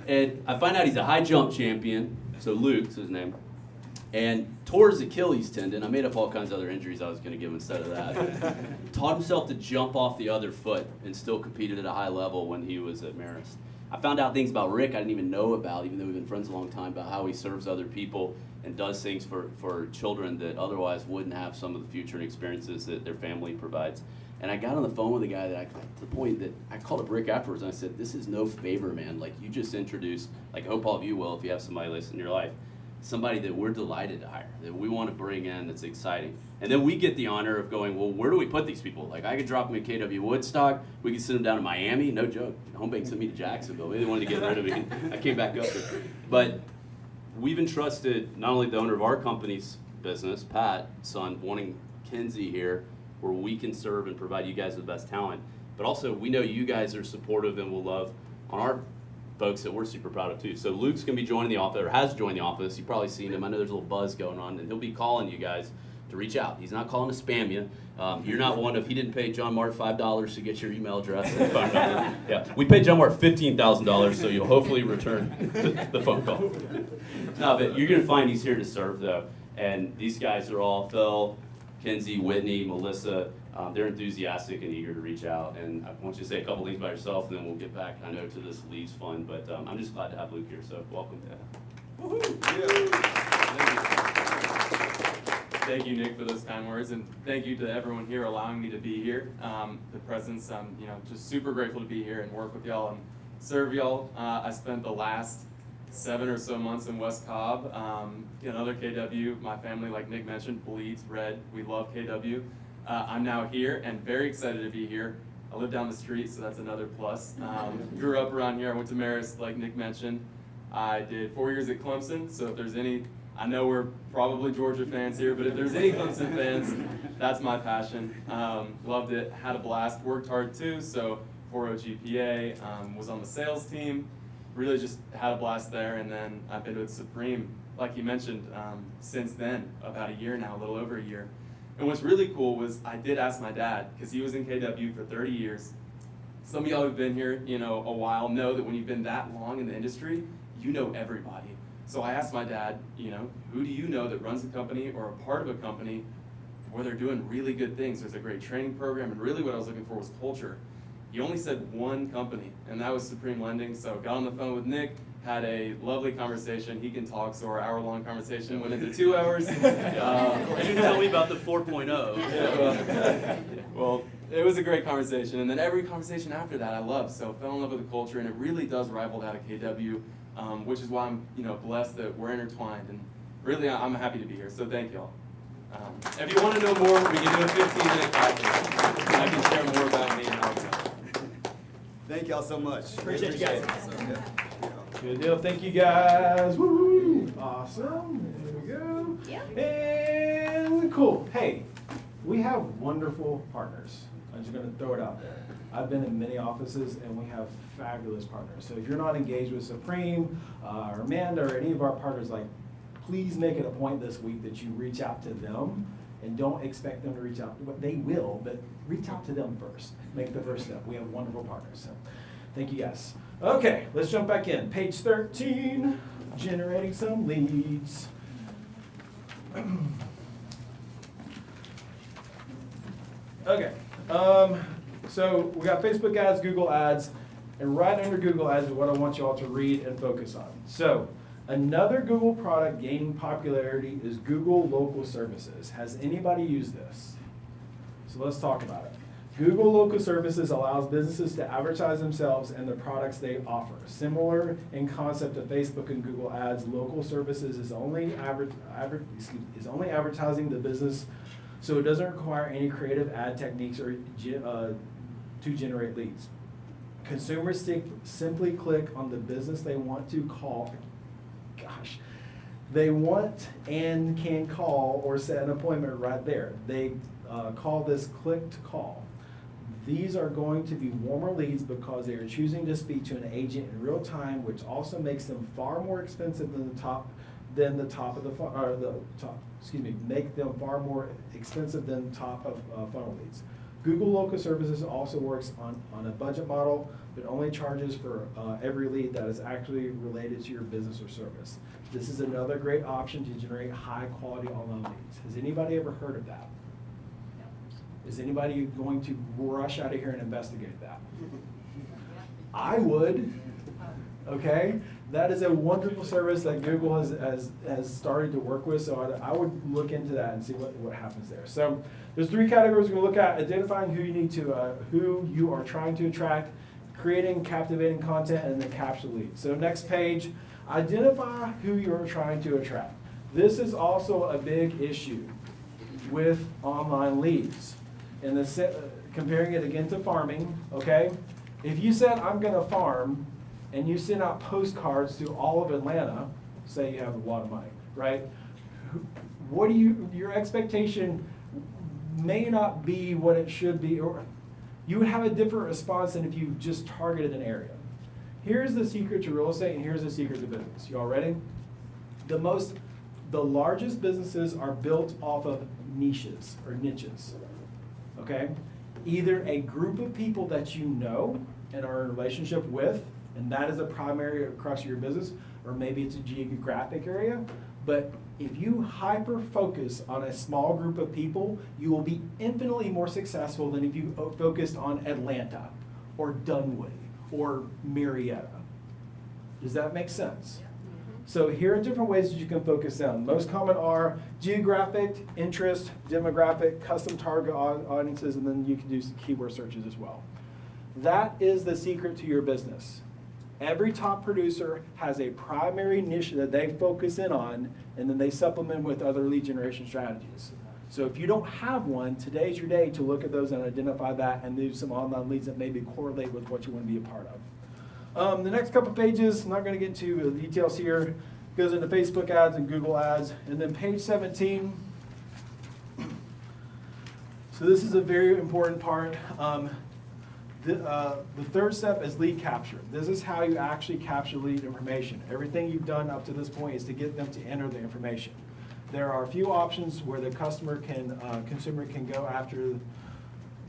And I find out he's a high jump champion. So Luke's his name. And tore his Achilles tendon. I made up all kinds of other injuries I was going to give him instead of that. Taught himself to jump off the other foot and still competed at a high level when he was at Marist. I found out things about Rick I didn't even know about, even though we've been friends a long time, about how he serves other people and does things for children that otherwise wouldn't have some of the future and experiences that their family provides. And I got on the phone with a guy that to the point that I called up Rick afterwards and I said, this is no favor, man. Like you just introduced, like I hope all of you will if you have somebody like this in your life, somebody that we're delighted to hire, that we want to bring in, that's exciting. And then we get the honor of going, well, where do we put these people? Like I could drop them at KW Woodstock, we could send them down to Miami, no joke. Home Bank sent me to Jacksonville, maybe they wanted to get rid of me. I came back up there. But we've entrusted not only the owner of our company's business, Pat, son, wanting Kenzie here, where we can serve and provide you guys with the best talent, but also we know you guys are supportive and will love on our folks that we're super proud of too. So Luke's gonna be joining the office, or has joined the office. You've probably seen him. I know there's a little buzz going on, and he'll be calling you guys to reach out. He's not calling to spam you. You're not one of, he didn't pay John Mart $5 to get your email address and phone number. Yeah, we paid John Mart $15,000, so you'll hopefully return the phone call. No, but you're gonna find he's here to serve though. And these guys are all, Phil, Kenzie, Whitney, Melissa, they're enthusiastic and eager to reach out. And I want you to say a couple things about yourself, and then we'll get back, I know, to this Leaves Fund. But I'm just glad to have Luke here, so welcome. Thank you, Nick, for those kind words, and thank you to everyone here allowing me to be here. The presence, I'm just super grateful to be here and work with y'all and serve y'all. I spent the last 7 or so months in West Cobb. Another KW, my family, like Nick mentioned, bleeds red. We love KW. I'm now here and very excited to be here. I live down the street, so that's another plus. Grew up around here. I went to Marist, like Nick mentioned. I did 4 years at Clemson, so if there's any, I know we're probably Georgia fans here, but if there's any Clemson fans, that's my passion. Loved it, had a blast, worked hard too, so 4.0 GPA, was on the sales team. Really just had a blast there, and then I've been with Supreme, like you mentioned, since then, about a year now, a little over a year. And what's really cool was I did ask my dad, because he was in KW for 30 years. Some of y'all who've been here, a while know that when you've been that long in the industry, you know everybody. So I asked my dad, who do you know that runs a company or a part of a company where they're doing really good things? There's a great training program, and really what I was looking for was culture. He only said one company, and that was Supreme Lending. So got on the phone with Nick, had a lovely conversation. He can talk, so our hour-long conversation went into 2 hours. You didn't tell me about the 4.0. Yeah, well, it was a great conversation, and then every conversation after that I loved. So fell in love with the culture, and it really does rival that of KW, which is why I'm blessed that we're intertwined, and really I'm happy to be here. So thank y'all. If you want to know more, we can do a 15-minute podcast. I can share more about me and how it's going. Thank y'all so much. Appreciate you guys. Yeah. Good deal. Thank you guys. Woo! Awesome. There we go. Yeah. And cool. Hey, we have wonderful partners. I'm just gonna throw it out there. I've been in many offices and we have fabulous partners. So if you're not engaged with Supreme, or Amanda, or any of our partners, like, please make it a point this week that you reach out to them and don't expect them to reach out. Well, they will, but reach out to them first. Make the first step. We have wonderful partners. So thank you guys. Okay, let's jump back in. Page 13, generating some leads. Okay, so we got Facebook ads, Google ads, and right under Google ads is what I want you all to read and focus on. So another Google product gaining popularity is Google Local Services. Has anybody used this? So let's talk about it. Google Local Services allows businesses to advertise themselves and the products they offer. Similar in concept to Facebook and Google Ads, Local Services is only advertising the business, so it doesn't require any creative ad techniques or to generate leads. Consumers simply click on the business they want to call. They want and can call or set an appointment right there. They call this click to call. These are going to be warmer leads because they are choosing to speak to an agent in real time, which also makes them far more expensive than make them far more expensive than top of funnel leads. Google Local Services also works on a budget model, but only charges for every lead that is actually related to your business or service. This is another great option to generate high quality online leads. Has anybody ever heard of that? Is anybody going to rush out of here and investigate that? I would. Okay? That is a wonderful service that Google has started to work with, so I would look into that and see what happens there. So there's 3 categories we're going to look at: identifying who you are trying to attract, creating captivating content, and then capture leads. So next page, identify who you're trying to attract. This is also a big issue with online leads. And comparing it again to farming, okay? If you said, I'm gonna farm, and you send out postcards to all of Atlanta, say you have a lot of money, right? Your expectation may not be what it should be, or you would have a different response than if you just targeted an area. Here's the secret to real estate, and here's the secret to business. You all ready? The largest businesses are built off of niches or niches. Okay? Either a group of people that you know and are in a relationship with, and that is a primary across your business, or maybe it's a geographic area. But if you hyper focus on a small group of people, you will be infinitely more successful than if you focused on Atlanta or Dunwoody or Marietta. Does that make sense? So here are different ways that you can focus down. Most common are geographic, interest, demographic, custom target audiences, and then you can do some keyword searches as well. That is the secret to your business. Every top producer has a primary niche that they focus in on, and then they supplement with other lead generation strategies. So if you don't have one, today's your day to look at those and identify that and do some online leads that maybe correlate with what you want to be a part of. The next couple pages, I'm not going to get into the details here, goes into Facebook ads and Google ads. And then page 17. So this is a very important part. The third step is lead capture. This is how you actually capture lead information. Everything you've done up to this point is to get them to enter the information. There are a few options where the consumer can go after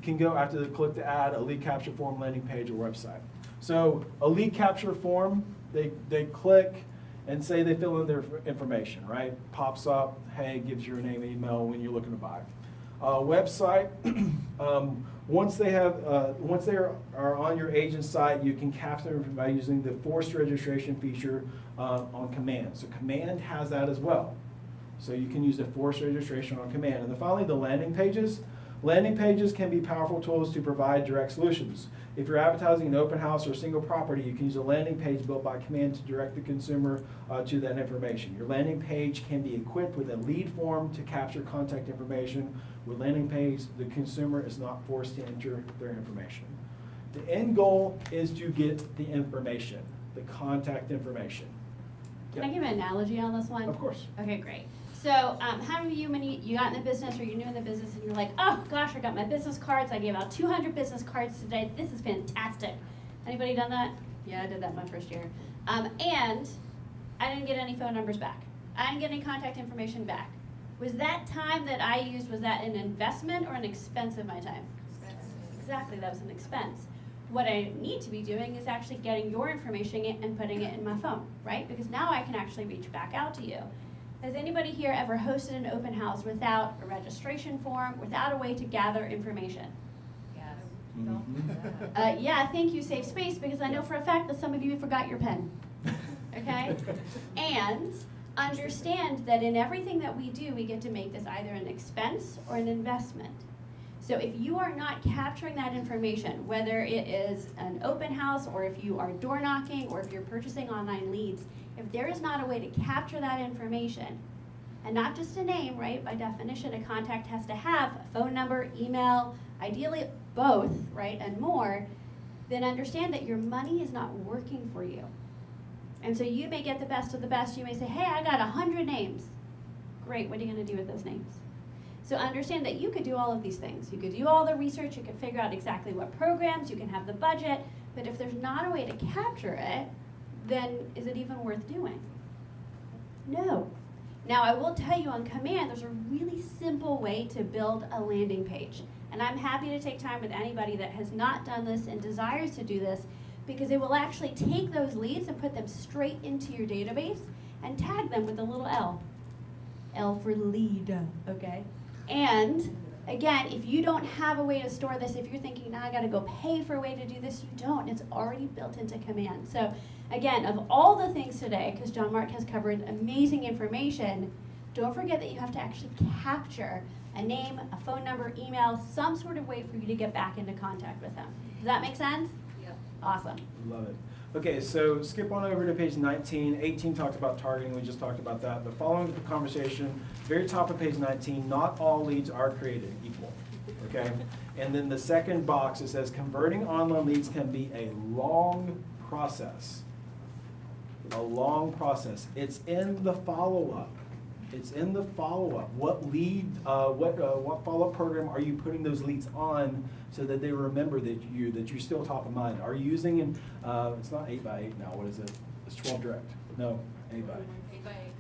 the click to add, a lead capture form, landing page, or website. So a lead capture form, they click and say they fill in their information, right? Pops up, hey, gives your name and email when you're looking to buy. Website, once they are on your agent's site, you can capture them by using the forced registration feature on Command. So Command has that as well. So you can use the forced registration on Command. And then finally, the landing pages. Landing pages can be powerful tools to provide direct solutions. If you're advertising an open house or a single property, you can use a landing page built by Command to direct the consumer to that information. Your landing page can be equipped with a lead form to capture contact information. With landing page, the consumer is not forced to enter their information. The end goal is to get the information, the contact information. Can I give an analogy on this one? Of course. Okay, great. So, how many of you, when you got in the business or you're new in the business and you're like, oh gosh, I got my business cards, I gave out 200 business cards today, this is fantastic. Anybody done that? Yeah, I did that my first year. And I didn't get any phone numbers back. I didn't get any contact information back. Was that time that I used, was that an investment or an expense of my time? Exactly, that was an expense. What I need to be doing is actually getting your information and putting it in my phone, right? Because now I can actually reach back out to you. Has anybody here ever hosted an open house without a registration form, without a way to gather information? Yeah, thank you, Safe Space, because I know for a fact that some of you forgot your pen. Okay? And understand that in everything that we do, we get to make this either an expense or an investment. So if you are not capturing that information, whether it is an open house or if you are door knocking or if you're purchasing online leads, if there is not a way to capture that information, and not just a name, right? By definition, a contact has to have a phone number, email, ideally both, right, and more, then understand that your money is not working for you. And so you may get the best of the best. You may say, hey, I got 100 names. Great, what are you going to do with those names? So understand that you could do all of these things. You could do all the research, you could figure out exactly what programs, you can have the budget, but if there's not a way to capture it, then is it even worth doing? No. Now I will tell you on command, there's a really simple way to build a landing page. And I'm happy to take time with anybody that has not done this and desires to do this, because it will actually take those leads and put them straight into your database and tag them with a little L. L for lead, okay? And again, if you don't have a way to store this, if you're thinking, now I gotta go pay for a way to do this, you don't. It's already built into command. So again, of all the things today, because John Mark has covered amazing information, don't forget that you have to actually capture a name, a phone number, email, some sort of way for you to get back into contact with them. Does that make sense? Yep. Awesome. Love it. Okay, so skip on over to page 19. 18 talked about targeting. We just talked about that. The following the conversation, very top of page 19, not all leads are created equal. Okay? And then the second box, it says converting online leads can be a long process. A long process. It's in the follow-up. It's in the follow-up. What lead, what follow-up program are you putting those leads on so that they remember that you're still top of mind? Are you using it's not 8x8 now, what is it? It's 12 Direct. No, 8x8.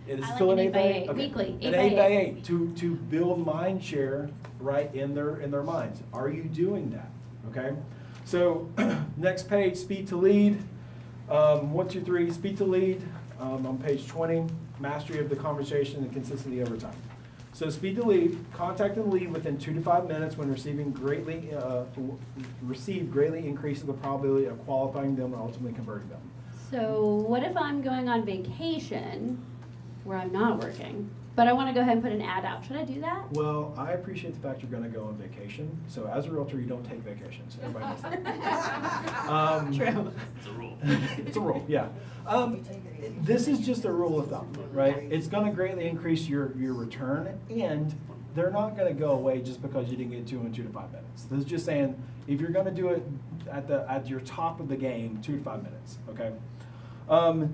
It is I still like an an 8x8? 8x8, Okay. weekly, An 8x8 to build mind share right in their minds. Are you doing that? Okay. So next page, speed to lead. 1, 2, 3, speed to lead. On page 20, mastery of the conversation and consistency over time. So speed to lead, contact and lead within 2 to 5 minutes when received greatly increases the probability of qualifying them and ultimately converting them. So what if I'm going on vacation where I'm not working, but I want to go ahead and put an ad out? Should I do that? Well, I appreciate the fact you're going to go on vacation. So as a realtor, you don't take vacations. Everybody knows that. True. It's a rule. It's a rule, yeah. This is just a rule of thumb, right? It's going to greatly increase your return, and they're not going to go away just because you didn't get to in 2 to 5 minutes. This is just saying if you're going to do it at your top of the game, 2 to 5 minutes. Okay.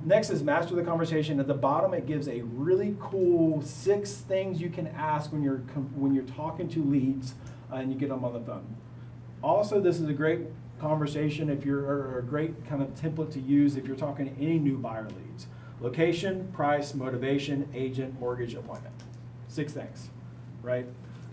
Next is master the conversation. At the bottom, it gives a really cool 6 things you can ask when you're talking to leads and you get them on the phone. Also, this is a great conversation or a great kind of template to use if you're talking to any new buyer leads. Location, price, motivation, agent, mortgage, appointment. 6 things, right?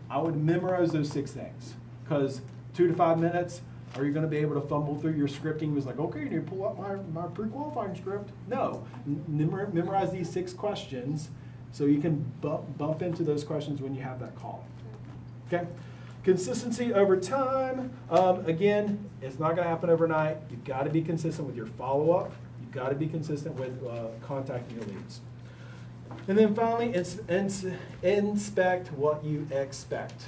I would memorize those 6 things because 2 to 5 minutes, are you going to be able to fumble through your scripting? It was like, okay, you need to pull up my pre-qualifying script. No, memorize these 6 questions so you can bump into those questions when you have that call. Okay. Consistency over time. Again, it's not going to happen overnight. You've got to be consistent with your follow-up. You've got to be consistent with contacting your leads. And then finally, inspect what you expect.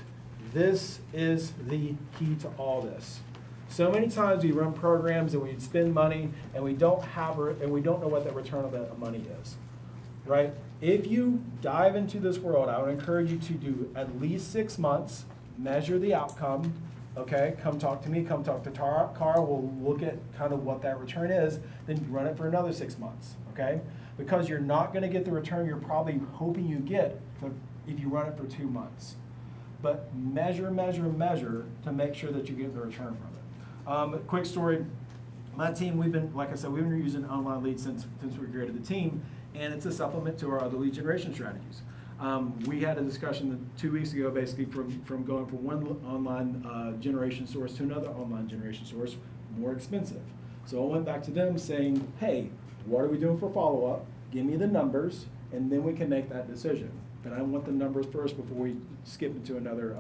This is the key to all this. So many times we run programs and we spend money and we don't know what the return of that money is, right? If you dive into this world, I would encourage you to do at least 6 months. Measure the outcome, okay? Come talk to me, come talk to Cara. We'll look at kind of what that return is, then run it for another 6 months, okay? because you're not going to get the return you're probably hoping you get if you run it for 2 months. But measure to make sure that you get the return from it. Quick story, my team, like I said, we've been using online leads since we created the team, and it's a supplement to our other lead generation strategies. We had a discussion 2 weeks ago, basically from going from one online generation source to another online generation source, more expensive. So I went back to them saying, hey, what are we doing for follow-up? Give me the numbers, and then we can make that decision. And I want the numbers first before we skip into another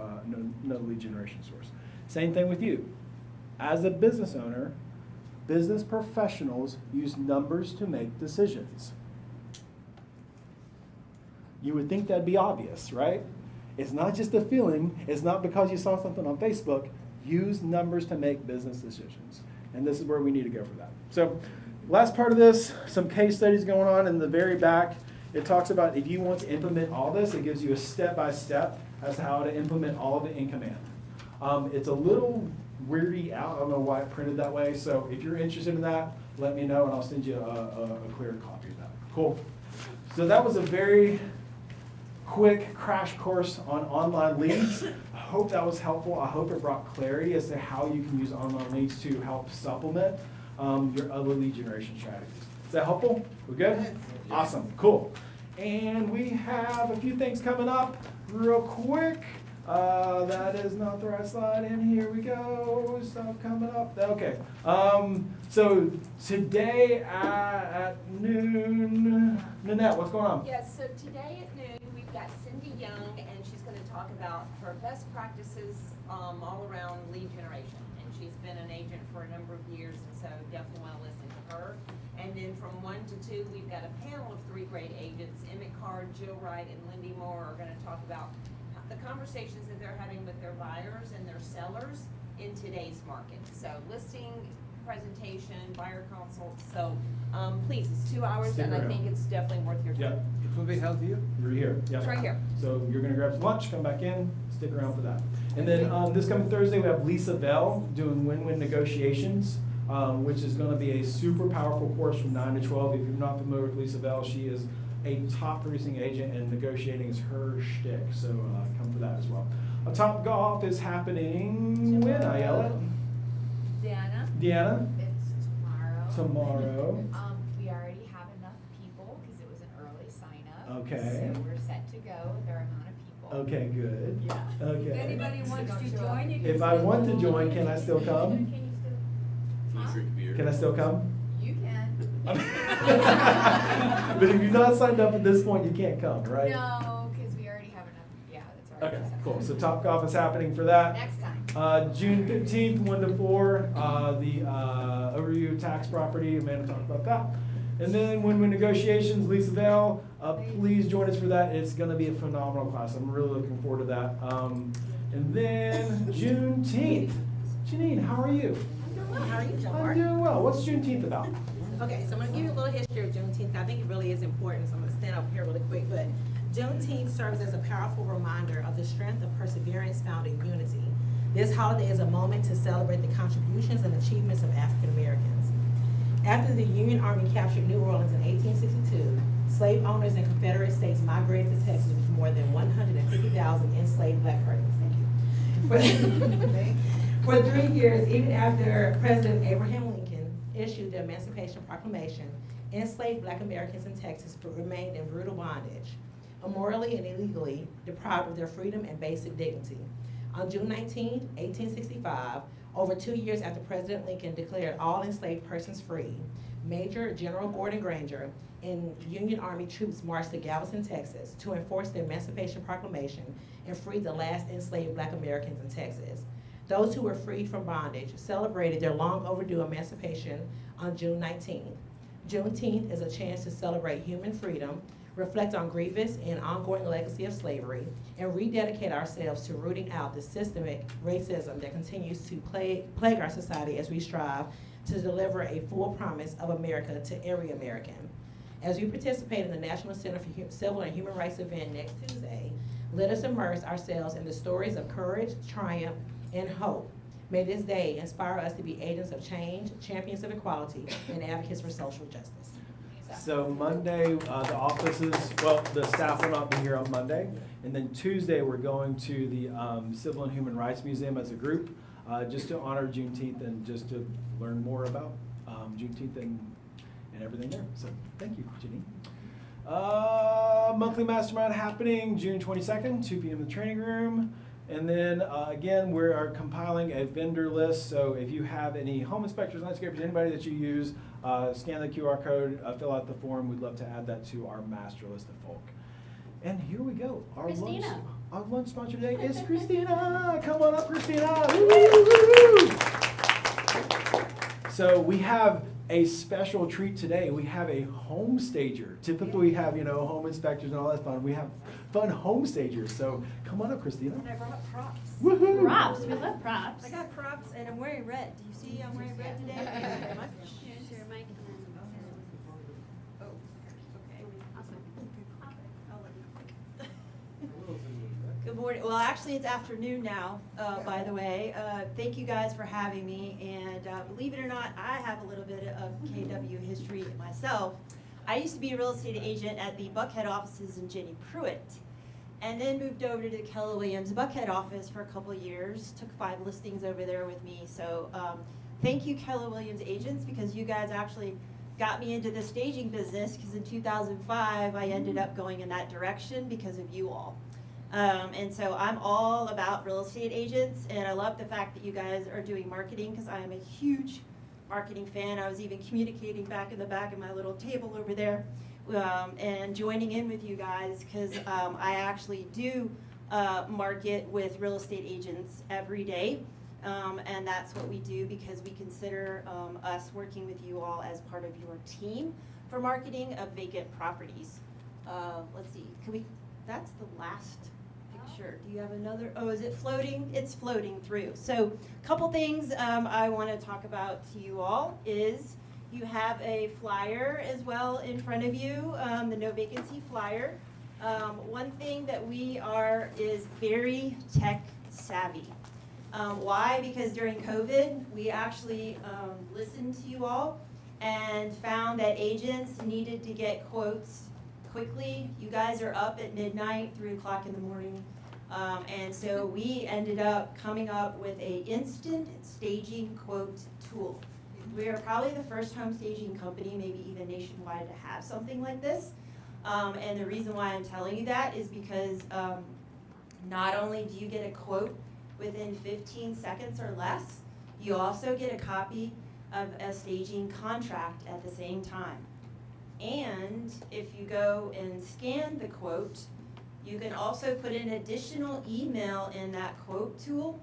lead generation source. Same thing with you. As a business owner, business professionals use numbers to make decisions. You would think that'd be obvious, right? It's not just a feeling. It's not because you saw something on Facebook. Use numbers to make business decisions. And this is where we need to go for that. So last part of this, some case studies going on in the very back. It talks about if you want to implement all this, it gives you a step-by-step as to how to implement all of it in Command. It's a little weirdy out. I don't know why it printed that way. So if you're interested in that, let me know and I'll send you a clear copy of that. Cool. So that was a very quick crash course on online leads. I hope that was helpful. I hope it brought clarity as to how you can use online leads to help supplement your other lead generation strategies. Is that helpful? We good? Awesome, cool. And we have a few things coming up real quick. That is not the right slide, and here we go, stuff coming up. Okay, so today at noon, Nanette, what's going on? Yes, so today at noon, we've got Cindy Young, and she's going to talk about her best practices all around lead generation. And she's been an agent for a number of years, and so definitely want to listen to her. And then from 1 to 2, we've got a panel of 3 great agents. Emmett Card, Jill Wright, and Lindy Moore are going to talk about the conversations that they're having with their buyers and their sellers in today's market. So listing, presentation, buyer consults. So please, it's 2 hours, Stick and I around. think it's definitely worth your time. Yeah, It will be held here. you're here. Yep. It's right here. So you're gonna grab some lunch, come back in, stick around for that. And then this coming Thursday, we have Lisa Bell doing win-win negotiations, which is gonna be a super powerful course from 9 to 12. If you're not familiar with Lisa Bell, she is a top producing agent and negotiating is her shtick. So come for that as well. Top Golf is happening when, I yell it? Deanna? It's Tomorrow. We already have enough people because it was an early sign up. Okay. So we're set to go with our amount of people. Okay, good. Yeah. Okay. If anybody wants to join, you can. If I want to join, can I still come? Can you still? Huh? Can I still come? You can. But if you're not signed up at this point, you can't come, right? No, because we already have enough. Yeah, that's already Okay, set. cool. So Top Golf is happening for that. Next time. June 15th, 1 to 4, the overview of tax property. Amanda talked about that. And then win-win negotiations, Lisa Bell. Please join us for that. It's going to be a phenomenal class. I'm really looking forward to that. And then Juneteenth. Janine, how are you? I'm doing well. How are you, Joe? I'm doing well. What's Juneteenth about? Okay, so I'm gonna give you a little history of Juneteenth. I think it really is important, so I'm gonna stand up here really quick. But Juneteenth serves as a powerful reminder of the strength of perseverance found in unity. This holiday is a moment to celebrate the contributions and achievements of African Americans. After the Union Army captured New Orleans in 1862, slave owners in Confederate states migrated to Texas with more than 150,000 enslaved black persons. Thank you. For 3 years, even after President Abraham Lincoln issued the Emancipation Proclamation, enslaved black Americans in Texas remained in brutal bondage, immorally and illegally deprived of their freedom and basic dignity. On June 19, 1865, over 2 years after President Lincoln declared all enslaved persons free, Major General Gordon Granger and Union Army troops marched to Galveston, Texas to enforce the Emancipation Proclamation and free the last enslaved black Americans in Texas. Those who were freed from bondage celebrated their long overdue emancipation on June 19th. Juneteenth is a chance to celebrate human freedom, reflect on grievous and ongoing legacy of slavery, and rededicate ourselves to rooting out the systemic racism that continues to plague our society as we strive to deliver a full promise of America to every American. As we participate in the National Center for Civil and Human Rights event next Tuesday, let us immerse ourselves in the stories of courage, triumph, and hope. May this day inspire us to be agents of change, champions of equality, and advocates for social justice. So Monday, the offices, well, the staff will not be here on Monday. And then Tuesday, we're going to the Civil and Human Rights Museum as a group, just to honor Juneteenth and just to learn more about Juneteenth and everything there. So thank you, Janine. Monthly mastermind happening June 22nd, 2 p.m. in the training room. And then again, we are compiling a vendor list. So if you have any home inspectors, landscapers, anybody that you use, scan the QR code, fill out the form. We'd love to add that to our master list of folk. And here we go. Christina. Our lunch sponsor today is Christina. Come on up, Christina. Woo-hoo-hoo. So we have a special treat today. We have a home stager. Typically we have, home inspectors and all that fun. We have fun home stagers. So come on up, Christina. And I brought props. Woohoo! Props, we love props. I got props and I'm wearing red. Do you see I'm wearing red today? Here's your mic and then. Oh, okay. Good morning. Well, actually, it's afternoon now, by the way. Thank you guys for having me. And believe it or not, I have a little bit of KW history myself. I used to be a real estate agent at the Buckhead offices in Jenny Pruitt, and then moved over to the Keller Williams Buckhead office for a couple of years. Took 5 listings over there with me. So thank you, Keller Williams agents, because you guys actually got me into the staging business, because in 2005, I ended up going in that direction because of you all. And so I'm all about real estate agents, and I love the fact that you guys are doing marketing, because I am a huge marketing fan. I was even communicating back in the back of my little table over there, and joining in with you guys, because I actually do market with real estate agents every day. And that's what we do, because we consider us working with you all as part of your team for marketing of vacant properties. Let's see, that's the last picture. Do you have another? Oh, is it floating? It's floating through. So a couple things I want to talk about to you all is you have a flyer as well in front of you, the no vacancy flyer. One thing that we are is very tech savvy. Why? Because during COVID, we actually listened to you all and found that agents needed to get quotes quickly. You guys are up at midnight, 3 o'clock in the morning. And so we ended up coming up with a instant staging quote tool. We are probably the first home staging company, maybe even nationwide, to have something like this. And the reason why I'm telling you that is because not only do you get a quote within 15 seconds or less, you also get a copy of a staging contract at the same time. And if you go and scan the quote, you can also put an additional email in that quote tool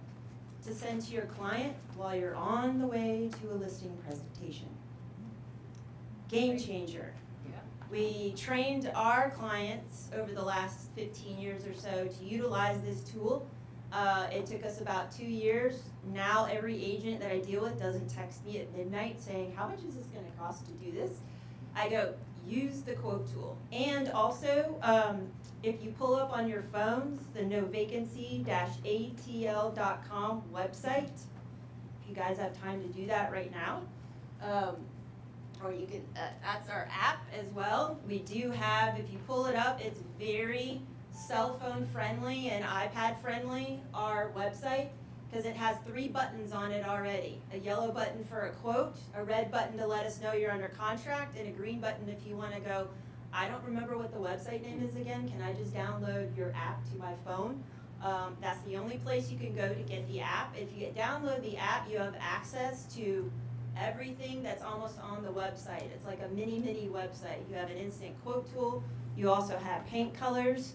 to send to your client while you're on the way to a listing presentation. Game changer. We trained our clients over the last 15 years or so to utilize this tool. It took us about 2 years. Now every agent that I deal with doesn't text me at midnight saying, how much is this going to cost to do this? I go, use the quote tool. And also, if you pull up on your phones, the novacancy-atl.com website, if you guys have time to do that right now, or you can, that's our app as well. We do have, if you pull it up, it's very cell phone friendly and iPad friendly, our website, because it has 3 buttons on it already. A yellow button for a quote, a red button to let us know you're under contract, and a green button if you want to go, I don't remember what the website name is again, can I just download your app to my phone? That's the only place you can go to get the app. If you download the app, you have access to everything that's almost on the website. It's like a mini website. You have an instant quote tool. You also have paint colors.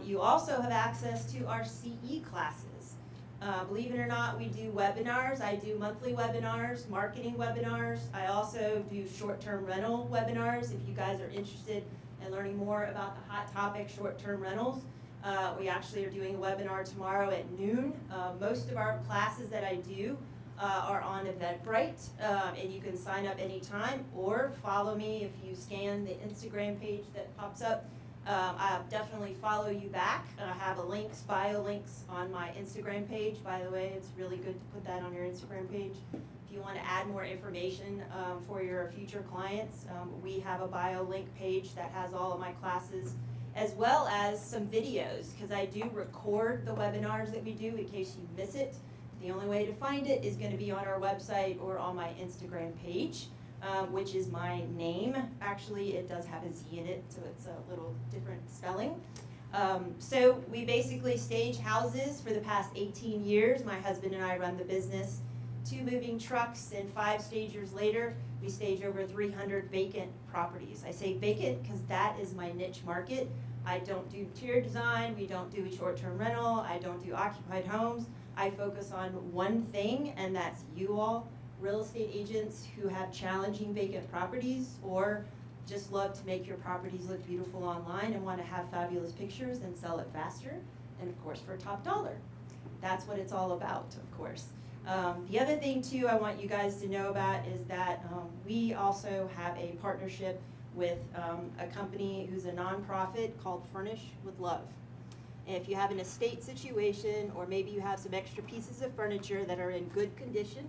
You also have access to our CE classes. Believe it or not, we do webinars. I do monthly webinars, marketing webinars. I also do short-term rental webinars. If you guys are interested in learning more about the hot topic short-term rentals, we actually are doing a webinar tomorrow at noon. Most of our classes that I do are on Eventbrite, and you can sign up anytime or follow me if you scan the Instagram page that pops up. I'll definitely follow you back. I have bio links on my Instagram page, by the way. It's really good to put that on your Instagram page. If you want to add more information for your future clients, we have a bio link page that has all of my classes, as well as some videos, because I do record the webinars that we do in case you miss it. The only way to find it is going to be on our website or on my Instagram page, which is my name. Actually, it does have a Z in it, so it's a little different spelling. So we basically stage houses for the past 18 years. My husband and I run the business. 2 moving trucks, and 5 stagers later, we stage over 300 vacant properties. I say vacant because that is my niche market. I don't do interior design, we don't do short-term rental, I don't do occupied homes. I focus on one thing, and that's you all, real estate agents who have challenging vacant properties or just love to make your properties look beautiful online and want to have fabulous pictures and sell it faster, and of course for top dollar. That's what it's all about, of course. The other thing too I want you guys to know about is that we also have a partnership with a company who's a nonprofit called Furnish with Love. And if you have an estate situation, or maybe you have some extra pieces of furniture that are in good condition,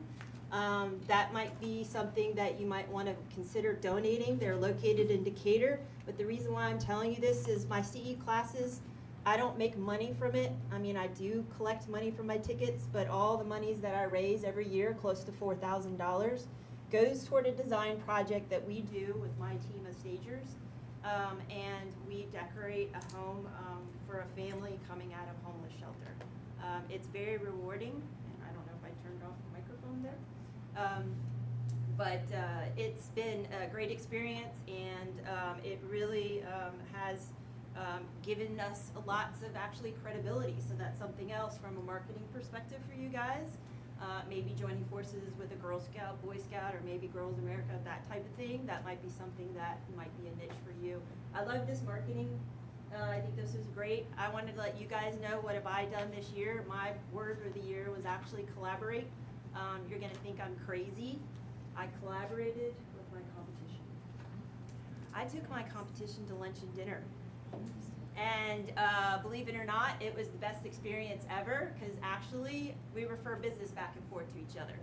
that might be something that you might want to consider donating. They're located in Decatur, but the reason why I'm telling you this is my CE classes, I don't make money from it. I mean, I do collect money from my tickets, but all the monies that I raise every year, close to $4,000, goes toward a design project that we do with my team of stagers. And we decorate a home for a family coming out of homeless shelter. It's very rewarding, and I don't know if I turned off the microphone there. But it's been a great experience, and it really has given us lots of actually credibility. So that's something else from a marketing perspective for you guys. Maybe joining forces with a Girl Scout, Boy Scout, or maybe Girls America, that type of thing. That might be something that might be a niche for you. I love this marketing. I think this is great. I wanted to let you guys know what have I done this year. My word for the year was actually collaborate. You're going to think I'm crazy. I collaborated with my competition. I took my competition to lunch and dinner. And believe it or not, it was the best experience ever, because actually we refer business back and forth to each other.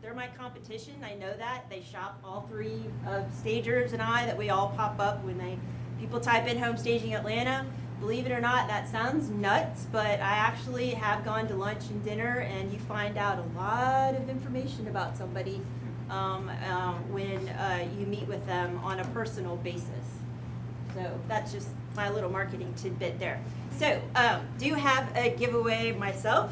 They're my competition, I know that. They shop, all 3 stagers and I, that we all pop up when people type in Home Staging Atlanta. Believe it or not, that sounds nuts, but I actually have gone to lunch and dinner, and you find out a lot of information about somebody when you meet with them on a personal basis. So that's just my little marketing tidbit there. So, do have a giveaway myself.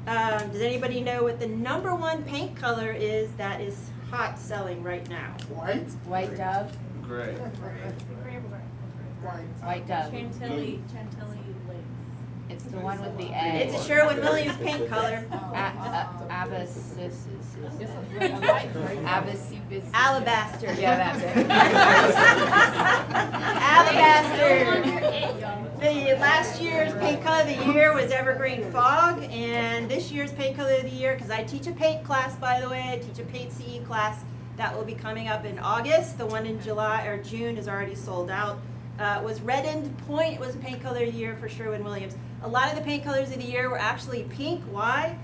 Does anybody know what the #1 paint color is that is hot selling right now? White? White Dove. Great. White Dove. Chantilly lace. It's the one with the A. It's a Sherwin-Williams paint color. Alabaster. Yeah, that's it. Alabaster. The last year's paint color of the year was Evergreen Fog, and this year's paint color of the year, because I teach a paint class, by the way, I teach a paint CE class that will be coming up in August. The one in July or June is already sold out. Was Red End Point. It was a paint color of the year for Sherwin-Williams. A lot of the paint colors of the year were actually pink. Why?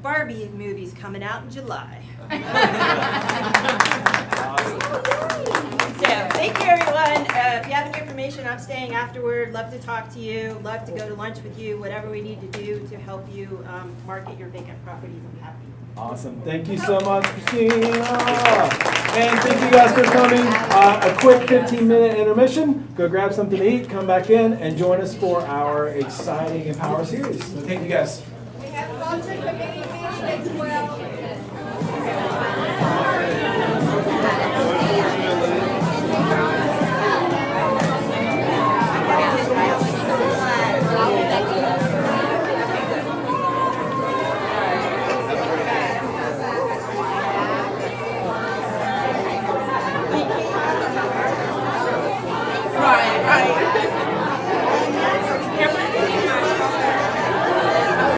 Barbie movie's coming out in July. So, thank you everyone. If you have any information, I'm staying afterward. Love to talk to you. Love to go to lunch with you. Whatever we need to do to help you market your vacant properties, I'm happy. Awesome. Thank you so much, Christina. And thank you guys for coming. A quick 15-minute intermission. Go grab something to eat, come back in, and join us for our exciting Empower series. So thank you guys. We have culture committee meeting at 12.